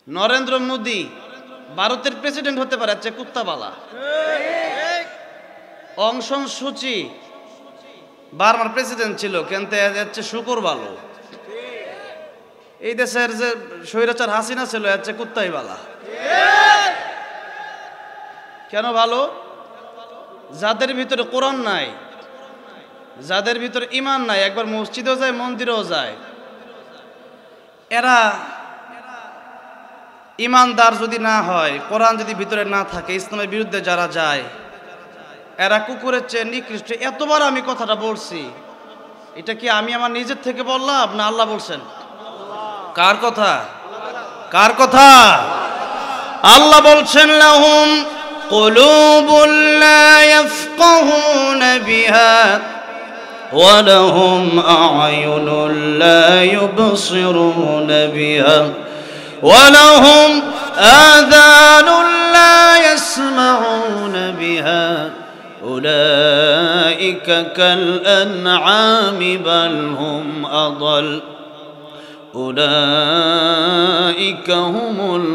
নরেন্দ্র মোদী ভারতের প্রেসিডেন্ট হতে পারে, হচ্ছে কুত্তাবালা। অং সান সু চি বার্মার প্রেসিডেন্ট ছিল, কিন্তু হচ্ছে শুকর ভালো। এই দেশের যে স্বৈরাচার হাসিনা ছিল, হচ্ছে কুত্তাই বালা। কেন ভালো? যাদের ভিতরে কোরআন নাই, যাদের ভিতরে ঈমান নাই, একবার মসজিদেও যায় মন্দিরেও যায়, এরা ঈমানদার যদি না হয়, কোরআন যদি ভিতরে না থাকে, ইসলামের বিরুদ্ধে যারা যায়, এরা কুকুরের চেয়ে নিকৃষ্ট। এতবার আমি কথাটা বলছি, এটা কি আমি আমার নিজের থেকে বললাম না আল্লাহ বলছেন? কার কথা? কার কথা? আল্লাহ বলছেন, লাহুম কুলুবুন লা ইয়াফকাহুনা বিহা ওয়া লাহুম আ'য়ুনুন লা ইউবসিরুনা বিহা ওয়া লাহুম আযানুন লা ইয়াসমাউনা বিহা উলাইকা কাল আন'আমি বাল হুম আদাল উলাইকা হুমুল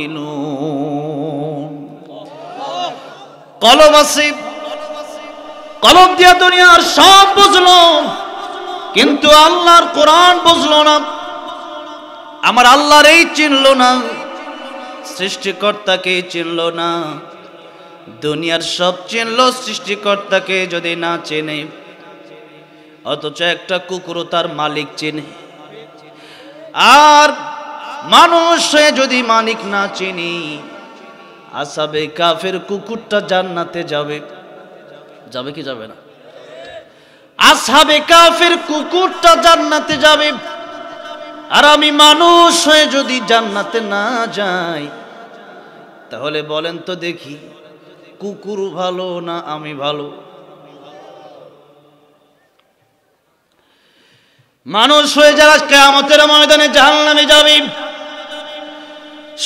গাফিলুন। কলব আছে, কলব দিয়া দুনিয়ার সব বুঝলো, কিন্তু আল্লাহর কোরআন বুঝলো না। আমার আল্লাহর এই চিনলো না, সৃষ্টিকর্তাকে চিনলো না। দুনিয়ার সব চিনলো, সৃষ্টিকর্তাকে যদি না চেনে, অথচ একটা কুকুরও তার মালিক চেনে। আর মানুষ যদি মালিক না চিনি, আসহাবে কাফের কুকুরটা জান্নাতে যাবে, যাবে কি যাবে না? আসহাবে কাফের কুকুরটা জান্নাতে যাবে, আর আমি মানুষ হয়ে যদি জান্নাতে না যাই, তাহলে বলেন তো দেখি, কুকুর ভালো না আমি ভালো? মানুষ হয়ে যারা কিয়ামতের ময়দানে জাহান্নামে যাবে,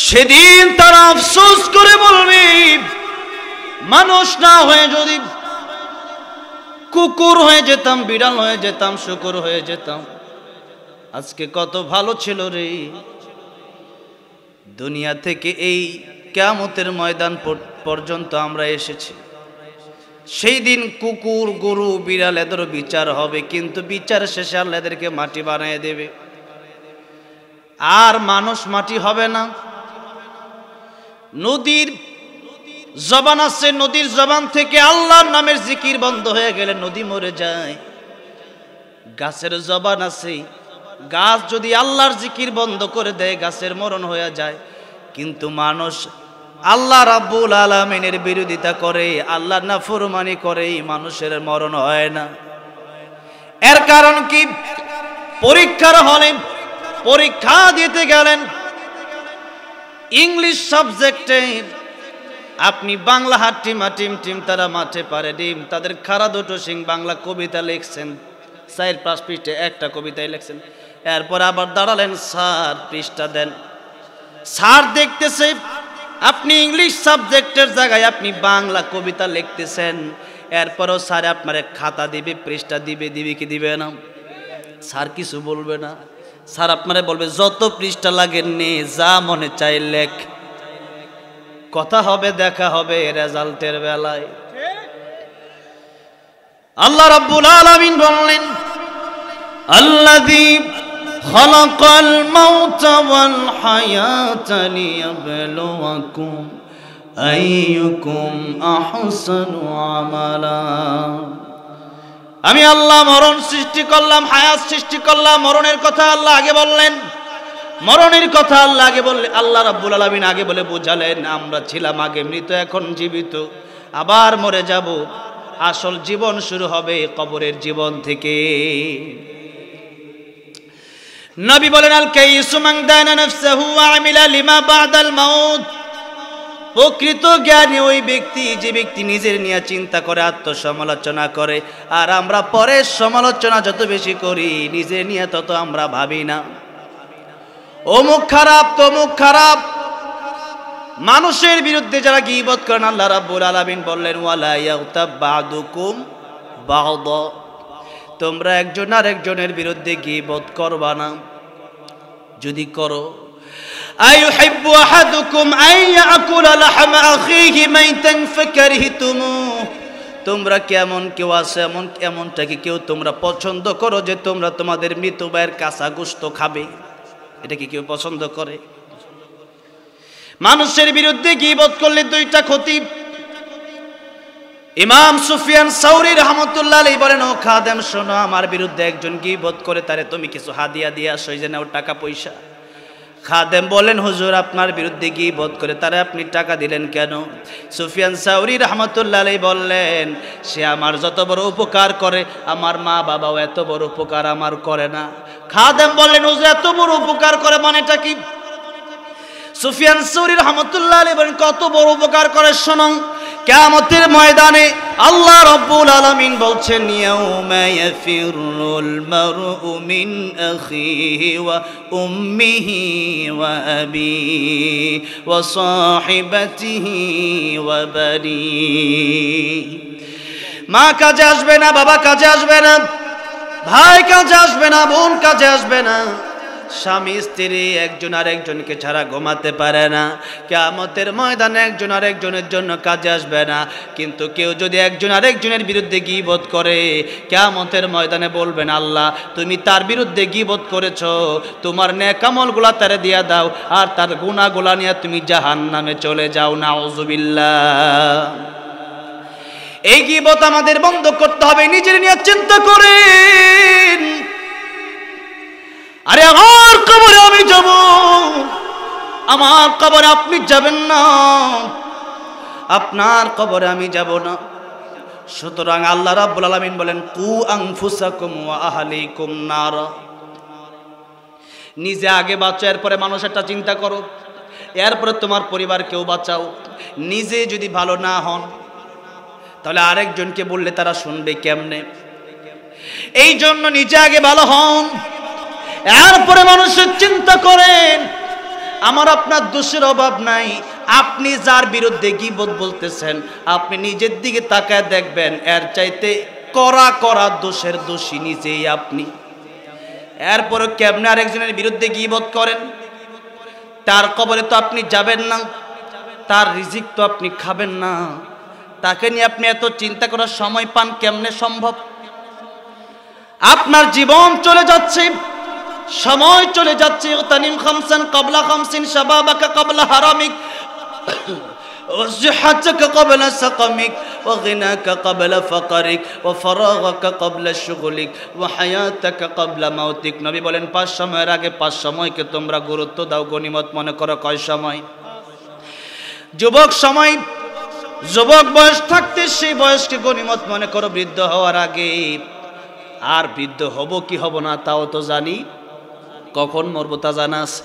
সেদিন তারা আফসোস করে বলবে, মানুষ না হয়ে যদি কুকুর হয়ে যেতাম, বিড়াল হয়ে যেতাম, শুকর হয়ে যেতাম, আজকে কত ভালো ছিল রে। দুনিয়া থেকে এই কিয়ামতের ময়দান পর্যন্ত আমরা এসেছি। সেই দিন কুকুর, গরু, বিড়াল এদেরও বিচার হবে, কিন্তু বিচার শেষে আল্লাহ এদেরকে মাটি বানিয়ে দেবে, আর মানুষ মাটি হবে না। নদীর জবান আছে, নদীর জবান থেকে আল্লাহর নামের জিকির বন্ধ হয়ে গেলে নদী মরে যায়। গাছের জবান আছে, গাছ যদি আল্লাহর জিকির বন্ধ করে দেয়, গাছের মরণ হয়ে যায়। কিন্তু মানুষ আল্লাহ রাব্বুল আলামিনের বিরোধিতা করে, আল্লাহর নাফরমানি করে, মানুষের মরণ হয় না। এর কারণ কি? পরীক্ষার হলে পরীক্ষা দিতে গেলেন, ইংলিশ সাবজেক্টে আপনি বাংলা হাট্টিমা টিম টিম তারা মাঠে পারে ডিম, তাদের খাড়া দুটো সিং বাংলা কবিতা লিখছেন, 4-5 পৃষ্ঠাে একটা কবিতাই লিখছেন। এরপর আবার দাঁড়ালেন, স্যার পৃষ্ঠা দেন। স্যার দেখতেছে আপনি ইংলিশ সাবজেক্টের জায়গায় আপনি বাংলা কবিতা লিখতেছেন। এরপরও স্যার আপনার খাতা দিবে, পৃষ্ঠা দিবে, দিবে কি দিবে না? স্যার কিছু বলবে না। স্যার আপনারা বলবে, যত পৃষ্ঠা লাগেন নে, যা মনে চাই লেখ, কথা হবে, দেখা হবে রেজাল্টের বেলায়। আল্লাহ রাব্বুল আলামিন বললেন, আল্লাযী খালাকাল মাউতা ওয়াল হায়াতা লিয়াবলুয়াকুম আইয়ুকুম আহসানু আমালা। আমি আল্লাহ মরণ সৃষ্টি করলাম, হায়াত সৃষ্টি করলাম। মরণের কথা আল্লাহ আগে বললেন, মরণের কথা আল্লাহ আগে বললেন, আল্লাহ রাব্বুল আলামিন আগে বলে বোঝালেন, আমরা ছিলাম আগে মৃত, এখন জীবিত, আবার মরে যাব। আসল জীবন শুরু হবে কবরের জীবন থেকে। নবী বলেন, আল কাইসু মান দানা নাফসাহু ওয়া আমিলা লিমা বাদাল মাউত। প্রকৃত জ্ঞানী ওই ব্যক্তি, যে ব্যক্তি নিজের নিয়ে চিন্তা করে, আত্মসমালোচনা করে। আর আমরা পরের সমালোচনা যত বেশি করি, নিজের নিয়ে তত আমরা ভাবি না। অমুক খারাপ, তমুক খারাপ। মানুষের বিরুদ্ধে যারা গীবত করেন, আল্লাহ রাব্বুল আলামিন বললেন, ওয়ালা ইয়াগতাব বা'দুকুম বা'দা। তোমরা একজন আরেকজনের বিরুদ্ধে গীবত করবা না। যদি করো আইয়ুহিব্বু আহাদুকুম আন ইয়াকুলা লাহমা আখিহি মাইতান ফাকারিহতুমুহ, তোমরা কেমন কেউ আছে এমনটাকে কেউ তোমরা পছন্দ করো যে তোমরা তোমাদের মৃত ভাইয়ের কাঁচা গোশত খাবে? এটা কি কেউ পছন্দ করে? মানুষের বিরুদ্ধে গীবত করলে দুইটা ক্ষতি। ইমাম সুফিয়ান সাউরি রাহমাতুল্লাহ আলাইহি বলেন, ও খাদেম শোনো, আমার বিরুদ্ধে একজন গীবত করে, তারে তুমি কিছু হাদিয়া দিয়ে আসো, এই যে নাও টাকা পয়সা। খাদেম বলেন, হুজুর আপনার বিরুদ্ধে গীবত করে তারে আপনি টাকা দিলেন কেন? সুফিয়ান সাউরি রাহমাতুল্লাহ আলাইহি বললেন, সে আমার যত বড় উপকার করে আমার মা বাবাও এত বড় উপকার আমার করে না। খাদেম বললেন, হুজুর এত বড় উপকার করে মানেটা কি? সুফিয়ান সাউরি রাহমাতুল্লাহ আলাইহি বলেন, কত বড় উপকার করে শোনো। কিয়ামতের ময়দানে আল্লাহ রাব্বুল আলামিন বলছেন, ইয়াউমা ইয়াফিরুল মারউ মিন আখিহি ওয়া উম্মিহি ওয়া আবিহি ওয়া সাহিবাতিহি ওয়া বানি। মা কাজে আসবে না, বাবা কাজে আসবে না, ভাই কাজে আসবে না, বোন কাজে আসবে না, স্বামী স্ত্রী একজন আরেকজনকে ছাড়া ঘুমাতে পারে না। কিয়ামতের ময়দানে একজন আরেকজনের জন্য কাজে আসবে না। কিন্তু কেউ যদি একজন আরেকজনের বিরুদ্ধে গীবত করে, কিয়ামতের ময়দানে বলবেন, আল্লাহ তুমি তার বিরুদ্ধে গীবত করেছো, তোমার নেক আমলগুলা তারে দিয়া দাও, আর তার গুনাহগুলা নিয়ে তুমি জাহান্নামে চলে যাও। নাউযুবিল্লাহ। এই গীবত আমাদের বন্ধ করতে হবে। নিজের নিয়ে চিন্তা করেন, আরে আমার কবরে আমি যাব, আমার কবরে আপনি যাবেন না, আপনার কবরে আমি যাব না। সুতরাং আল্লাহ রাব্বুল আলামিন বলেন, কু আনফুসাকুম ওয়া আহলিকুম নার। নিজে আগে বাঁচো, এরপরে মানুষেরটা চিন্তা করো, এরপরে তোমার পরিবারকেও বাঁচাও। নিজে যদি ভালো না হন তাহলে আরেকজনকে বললে তারা শুনবে কেমনে? এই জন্য নিজে আগে ভালো হন, এরপরে মানুষের চিন্তা করেন। আমার আপনার দোষের অভাব নাই। আপনি যার বিরুদ্ধে গীবত বলতেছেন, আপনি নিজের দিকে তাকায় দেখবেন, এর চাইতে কড়া কড়া দোষের দোষী নিজেই আপনি। এরপরে কেমনে আরেকজনের বিরুদ্ধে গীবত করেন? তার কবরে তো আপনি যাবেন না, তার রিজিক তো আপনি খাবেন না, তাকে নিয়ে আপনি এত চিন্তা করার সময় পান কেমনে সম্ভব? আপনার জীবন চলে যাচ্ছে, সময় চলে যাচ্ছে। তানিম খামসান ক্বাবলা খামসিন, শাবাবাকা ক্বাবলা হারামিক, ওয়াসিহাতাকা ক্বাবলা সাকামিক, ওয়া গিনাকা ক্বাবলা ফাকরিক, ওয়া ফারাগাকা ক্বাবলা শুগলিক, ওয়া হায়াতাকা ক্বাবলা মাউতিক। নবী বলেন, 5 সময়ের আগে 5 সময়কে তোমরা গুরুত্ব দাও, গনিমত মনে করো। কয় সময়? যুবক সময়, যুবক বয়স থাকতে সেই বয়সকে গনিমত মনে করো। বৃদ্ধ হওয়ার আগে, আর বৃদ্ধ হব কি হব না তাও তো জানি, কখন মরব তা জানা আছে।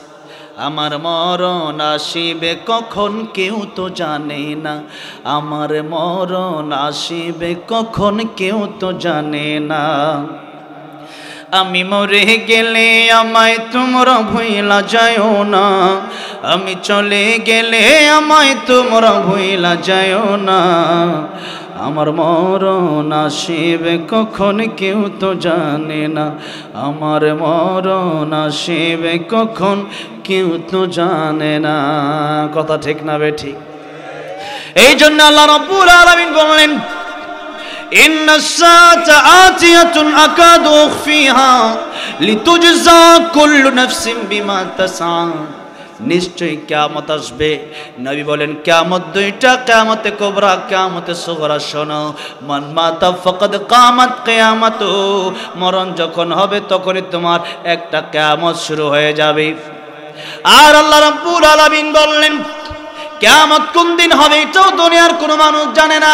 আমার মরণ আসিবে কখন কেউ তো জানে না, আমার মরণ আসিবে কখন কেউ তো জানে না। আমি মরে গেলে আমায় তোমরা ভুইলা যাও না, আমি চলে গেলে আমায় তোমরা ভুইলা যাও না। আমার মরণ আসিবে কখন কেউ তো জানে না, আমার মরণ আসিবে কখন কেউ তো জানে না। কথা ঠিক না বে ঠিক? এই জন্য আল্লাহ রাব্বুল আলামিন বললেন, ইন্নাস সাআতা আতিয়াতুন আকাদু উখফিহা লিতুজজা কুল্লু নাফসিন বিমা তাসআ। নিশ্চয়ই কিয়ামত আসবে। নবী বলেন, কিয়ামত দুইটা, কিয়ামতে কুবরা, কিয়ামতে সুগরা। শোনো, মান মাতা ফাকাদ কামাত কিয়ামাতু। মরণ যখন হবে তখনই তোমার একটা কিয়ামত শুরু হয়ে যাবে। আর আল্লাহ রাব্বুল আলামিন বললেন, কিয়ামত কোন দিন হবে এটাও দুনিয়ার কোনো মানুষ জানে না,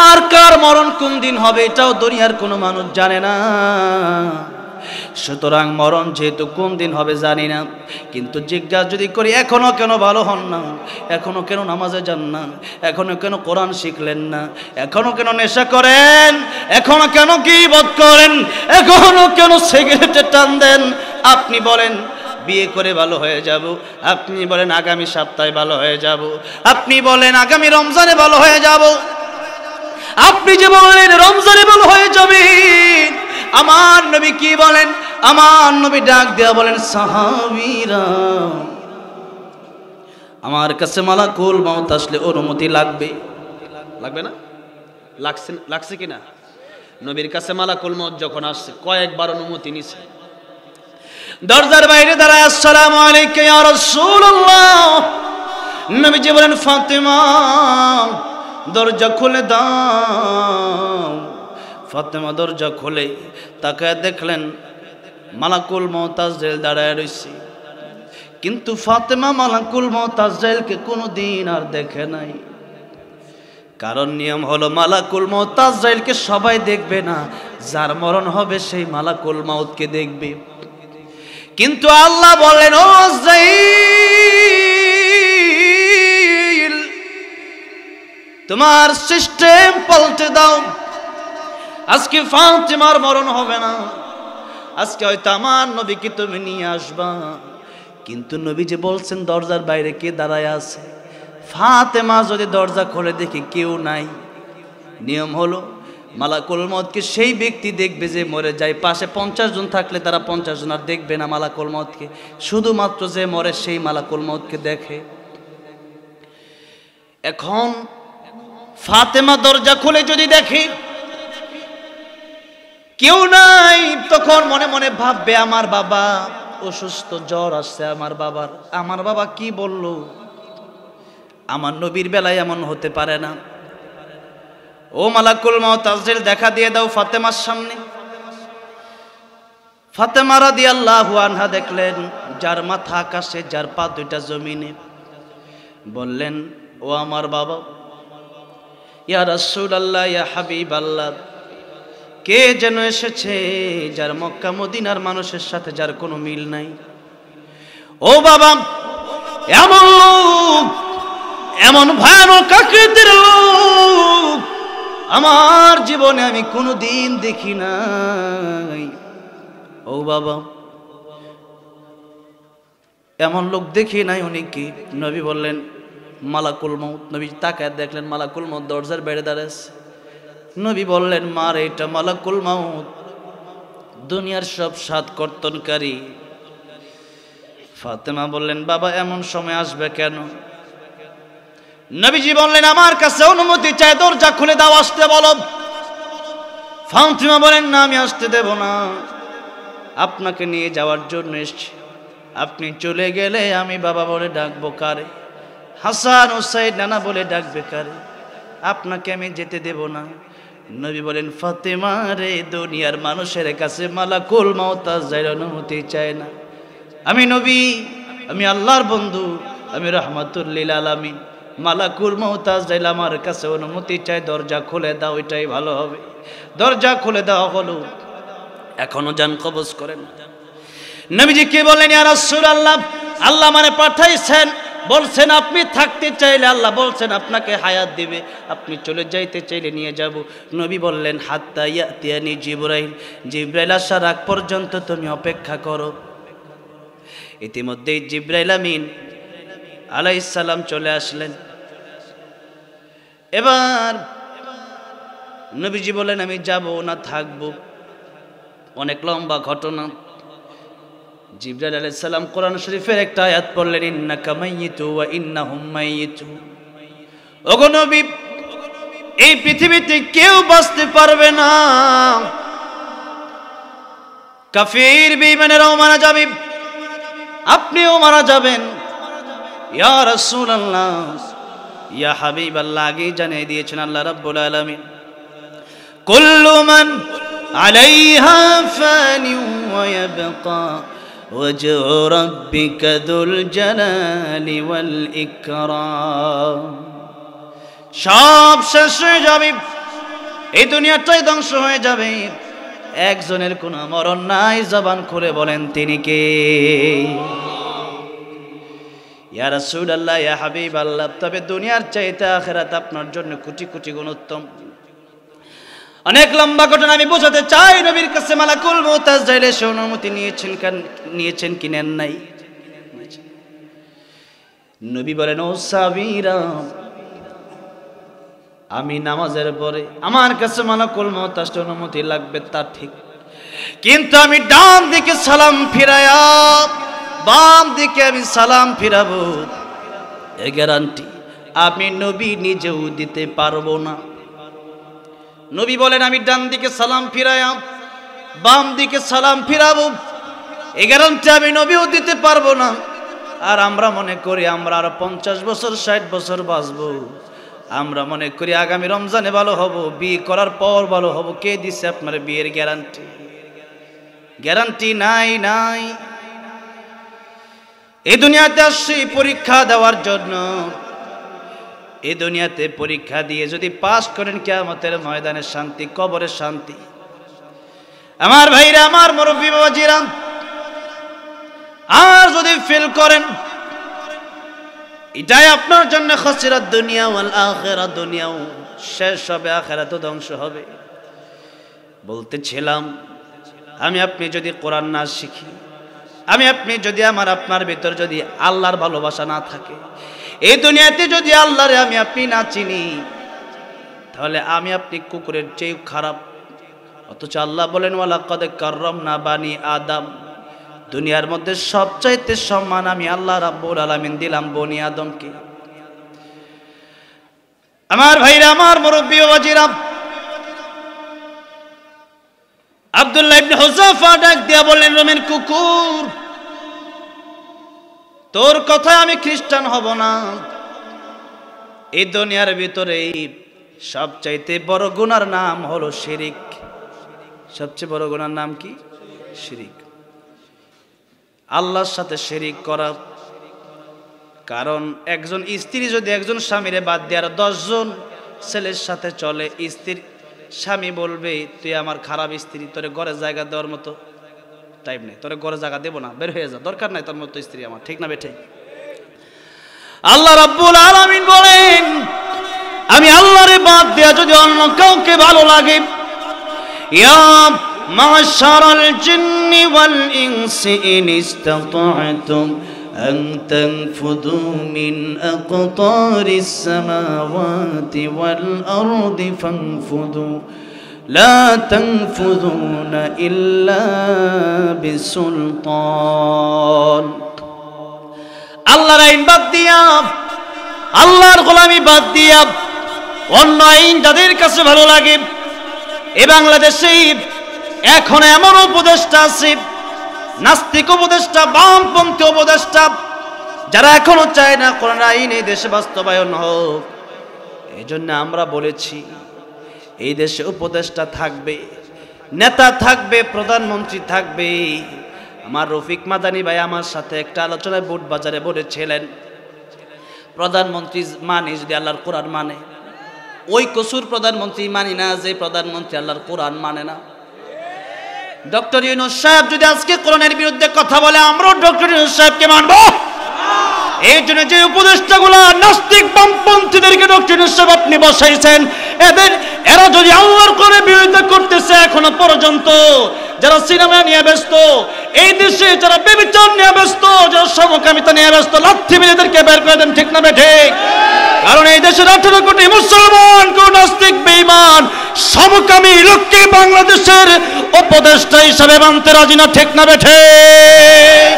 আর কার মরণ কোন দিন হবে এটাও দুনিয়ার কোনো মানুষ জানে না। সুতরাং মরণ যেহেতু কোন দিন হবে জানি না, কিন্তু জিজ্ঞাসা যদি করি, এখনো কেন ভালো হন না, এখনো কেন নামাজে যান না, এখনো কেন কোরআন শিখলেন না, এখনো কেন নেশা করেন, এখনো কেন গীবত করেন, এখনো কেন সিগারেটে টান দেন? আপনি বলেন বিয়ে করে ভালো হয়ে যাব, আপনি বলেন আগামী সপ্তাহে ভালো হয়ে যাব, আপনি বলেন আগামী রমজানে ভালো হয়ে যাব, আপনি যে বললেন রমজানে ভালো হয়ে যাবে। আমার নবী কি বলেন? আমার নবী ডাক দেয়া বলেন, সাহাবীরা, আমার কাছে মালাকুল মউত আসলে অনুমতি লাগবে, লাগবে না? লাগছে কিনা? নবীর কাছে মালাকুল মউত যখন আসছে কয়েকবার অনুমতি নিছে। দরজার বাইরে দাঁড়ায়, আসসালামু আলাইকা ইয়া রাসূলুল্লাহ। নবীজি বলেন, ফাতেমা দরজা খুলে দাও। ফাতেমা দরজা খুলে তাকায় দেখলেন মালাকুল মউত আজরাইল দাঁড়ায় রইছে। কিন্তু ফাতেমা মালাকুল মউত আজরাইলকে কোনোদিন আর দেখে নাই। কারণ নিয়ম হলো মালাকুল মউত আজরাইলকে সবাই দেখবে না, যার মরণ হবে সেই মালাকুল মউতকে দেখবে। কিন্তু আল্লাহ বললেন, ও আজরাইল, তোমার সিস্টেম পাল্টে দাও। আজকে ফাতেমার মরণ হবে না, আজকে হয়তো আমার নবীকে তুমি নিয়ে আসবা। কিন্তু নবী যে বলছেন দরজার বাইরে কে দাঁড়ায় আছে, ফাতেমা যদি দরজা খুলে দেখে কেউ নাই, নিয়ম হলো মালাকুল মউতকে সেই ব্যক্তি দেখবে যে মরে যায়। পাশে 50 জন থাকলে তারা 50 জন আর দেখবে না মালাকুল মউতকে, শুধুমাত্র যে মরে সেই মালাকুল মউতকে দেখে। এখন ফাতেমা দরজা খুলে যদি দেখে কেউ নাই, তখন মনে মনে ভাববে আমার বাবা অসুস্থ, জ্বর আসছে আমার বাবা কি বলল। আমার নবীর বেলায় এমন হতে পারে না। ও মালাকুল মউত আজরাইল, দেখা দিয়ে দাও ফাতেমার সামনে। ফাতেমা রাদিয়াল্লাহু আনহা দেখলেন যার মাথা আকাশে, যার পা দুইটা জমিনে। বললেন, ও আমার বাবা, ইয়া রাসূলুল্লাহ, ইয়া হাবিবাল্লাহ, কে যেন এসেছে যার মক্কা মদিনার মানুষের সাথে যার কোনো মিল নাই। ও বাবা, এমন লোক, এমন ভয়ানক আকৃতির লোক আমার জীবনে আমি কোনোদিন দেখি নাই। ও বাবা, এমন লোক দেখি নাই। উনি কি? নবী বললেন মালাকুল মউত। নবী তাকায় দেখলেন মালাকুল মউত দরজার বাইরে দাঁড়াচ্ছে। নবী বললেন, মার, এটা মালাকুল মউত, দুনিয়ার সব সাত কর্তনকারী। ফাতেমা বললেন, বাবা এমন সময় আসবে কেন? নবীজি বললেন, আমার কাছে অনুমতি চাই, দরজা খুলে দাও, আসতে বলো। ফাতেমা বলেন, না, আমি আসতে দেব না, আপনাকে নিয়ে যাওয়ার জন্য এসেছি। আপনি চলে গেলে আমি বাবা বলে ডাকবো কারে? হাসান হুসাইন নানা বলে ডাকবে কারে? আপনাকে আমি যেতে দেব না। নবী বলেন, ফাতেমা রে, দুনিয়ার মানুষের কাছে মালাকুল মউত আজরাইল অনুমতি চায় না। আমি নবী, আমি আল্লাহর বন্ধু, আমি রাহমাতুল লিল আলামিন। মালাকুল মউত আজরাইল আমার কাছে অনুমতি চাই, দরজা খুলে দাও, এটাই ভালো হবে। দরজা খুলে দেওয়া হলো। এখনো যান কবজ করেন। নবীজি কি বলেন, ইয়া রাসূলুল্লাহ, আল্লাহ মানে পাঠাইছেন, বলছেন আপনি থাকতে চাইলে আল্লাহ বলছেন আপনাকে হায়াত দিবে, আপনি চলে যাইতে চাইলে নিয়ে যাব। নবী বললেন, হাত্তা ইয়াতিয়ানি জিবরাইল, জিবরাইল আসার আগ পর্যন্ত তুমি অপেক্ষা করো। ইতিমধ্যেই জিবরাইল আমিন আলাইহিস সালাম চলে আসলেন। এবার নবীজি বলেন, আমি যাব না থাকবো। অনেক লম্বা ঘটনা। জিবরাইল আলাইহিস সালাম কোরআন শরীফের একটা আয়াত পড়লেন, ইন্নাকা মাইয়িতু ওয়া ইন্নাহুম মাইয়িতু। ওগো নবী, এই পৃথিবীতে কেউ বাঁচতে পারবে না, কাফির বেঈমানেরাও মারা যাবে, আপনিও মারা যাবেন। ইয়া রাসূলুল্লাহ, ইয়া হাবিবাল্লাহ, আগেই জানিয়ে দিয়েছেন আল্লাহ রাব্বুল আলামিন, কুল্লু মান আলাইহা ফানি ওয়া ইয়াবকা ওয়াজহু রাব্বিকা যুল জালালি ওয়াল ইকরাম। সব শেষ হয়ে যাবে, এই দুনিয়াটাই ধ্বংস হয়ে যাবে, একজনের কোনো মরণ নাই। জবান খুলে বলেন, তিনি কে? ইয়া রাসূলুল্লাহ, ইয়া হাবিবাল্লাহ, তবে দুনিয়ার চাইতে আখিরাত আপনার জন্য কোটি কোটি গুণ উত্তম। অনেক লম্বা ঘটনা আমি বোঝাতে চাই। নবীর কাছে মালাকুল মউত আজরাইল এসে অনুমতি নিয়েছেন কি নেন নাই? নবী বলেন, ও সাহাবীরা, আমি নামাজের পরে আমার কাছে মালাকুল মউত আসতে অনুমতি লাগবে তা ঠিক, কিন্তু আমি ডান দিকে সালাম ফিরায়া বাম দিকে আমি সালাম ফিরাবো, এই গ্যারান্টি আমি নবী নিজেও দিতে পারবো না। নবী বলেন আমি ডান দিকে সালাম ফিরায়া বাম দিকে সালাম ফিরাবো, এই গ্যারান্টি আমি নবীও দিতে পারবো না। আর আমরা মনে করি আমরা আরো 50 বছর 60 বছর বাঁচবো, আমরা মনে করি আগামী রমজানে ভালো হব, বিয়ে করার পর ভালো হব। কে দিছে আপনার বিয়ের গ্যারান্টি? গ্যারান্টি নাই। নাই, এই দুনিয়াতে আসছি পরীক্ষা দেওয়ার জন্য। এই দুনিয়াতে পরীক্ষা দিয়ে যদি পাস করেন কিয়ামতের ময়দানে শান্তি, কবরের শান্তি। আমার ভাইরা, আমার মুরব্বী বাবাজিরা, আর যদি ফেল করেন এটাই আপনার জন্য খাসিরাত দুনিয়া ওয়াল আখিরাত, দুনিয়াও শেষ হবে, আখিরাতও ধ্বংস হবে। বলতেছিলাম আমি আপনি যদি কোরআন না শিখি, আমি আপনি যদি আপনার ভিতর যদি আল্লাহর ভালোবাসা না থাকে, এই দুনিয়াতে যদি আল্লাহরে আমি আপনি না চিনি, তাহলে আমি আপনি কুকুরের চেয়ে খারাপ। অথচ আল্লাহ বলেন ওয়ালাকাদ কাররামনা বানি আদম, দুনিয়ার মধ্যে সবচাইতে সম্মান আমি আল্লাহ রাব্বুল আলামিন দিলাম বনি আদমকে। আমার ভাইরা, আমার মুরব্বী বাবাজিরা, আব্দুল্লাহ ইবনে হুযাফা ডাক দিয়া বললেন রোমের কুকুর, তোর কথায় আমি খ্রিস্টান হব না। এই দুনিয়ার ভিতরে সবচাইতে বড় গুনার নাম হলো শিরিক। সবচেয়ে বড় গুনার নাম কি? শিরিক, আল্লাহর সাথে শিরিক করা। কারণ একজন স্ত্রী যদি একজন স্বামীরে বাদ দিয়ে আর 10 জন ছেলের সাথে চলে, স্ত্রীর স্বামী বলবে তুই আমার খারাপ স্ত্রী, তোরে ঘরে জায়গা দেওয়ার মতো টাইম নেই, তোরে ঘরে জায়গা দেবো না, বের হয়ে যা, দরকার নাই তোর মতো স্ত্রী আমার। ঠিক না বেঠে? আল্লাহ রাব্বুল আলামিন বলেন আমি আল্লাহরে বাদ দেয়া যদি অন্য কাউকে ভালো লাগে, ইয়া মা'শারাল জিন্নি ওয়াল ইনসি ইন ইসতাতা'তুম আন তানফুযু মিন আকতারিস সামাওয়াতি ওয়াল আরদি ফানফুযু লা তানফুযুনা ইল্লা বিসুলতান। আল্লাহর আইন বাদ দিয়া, আল্লাহর গোলামি বাদ দিয়া অন্য আইন যাদের কাছে ভালো লাগে, এ বাংলাদেশে এখন এমন উপদেষ্টা আছে, নাস্তিক উপদেষ্টা, বামপন্থী উপদেষ্টা, যারা এখনো চায় না কোরআন আইন এই দেশে বাস্তবায়ন হোক। এই জন্য আমরা বলেছি এই দেশে উপদেষ্টা থাকবে, নেতা থাকবে, প্রধানমন্ত্রী থাকবে। আমার রফিক মাদানী ভাই আমার সাথে একটা আলোচনায় বুট বাজারে বলেছিলেন প্রধানমন্ত্রী মানে যদি আল্লাহর কোরআন মানে, ওই কসুর প্রধানমন্ত্রী মানি না যে প্রধানমন্ত্রী আল্লাহর কোরআন মানে না। ডক্টর ইউনূস সাহেব যদি আজকে কোরআনের বিরুদ্ধে কথা বলে, আমরাও ডক্টর ইউনূস সাহেবকে মানব। এই জন্য যে উপদেষ্টাগুলা নাস্তিক বামপন্থীদেরকে ডক্টর ইউনূস সাহেব আপনি বসাইছেন, এরা যদি আল্লাহর কোরআনের বিরুদ্ধে করতেছে, এখনো পর্যন্ত যারা সিনেমা নিয়ে ব্যস্ত, এই দেশে যারা ব্যভিচার নিয়ে ব্যস্ত, যারা সমকামিতা নিয়ে ব্যস্ত, লাথি মেরে এদেরকে বের করে দেন। ঠিক না বেঠিক? কারণ এই দেশের 18 কোটি মুসলমান কোন নাস্তিক বেঈমান সমকামী লোককে বাংলাদেশের উপদেষ্টা হিসাবে মানতে রাজি না। ঠিক না বেঠিক?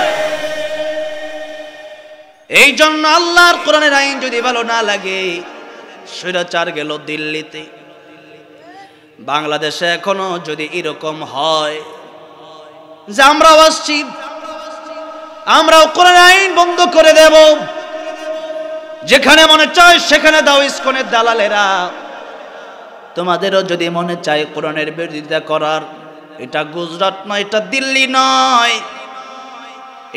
এই জন্য আল্লাহর কোরআনের আইন যদি ভালো না লাগে, স্বৈরাচার গেল দিল্লিতে, বাংলাদেশে এখনো যদি এরকম হয় যে আমরাও আসছি, আমরাও কোরআনের আইন বন্ধ করে দেব, যেখানে মনে চায় সেখানে দাও ইসকনের দালালেরা, তোমাদেরও যদি মনে চায় কোরআনের বিরোধিতা করার, এটা গুজরাট নয়, এটা দিল্লি নয়,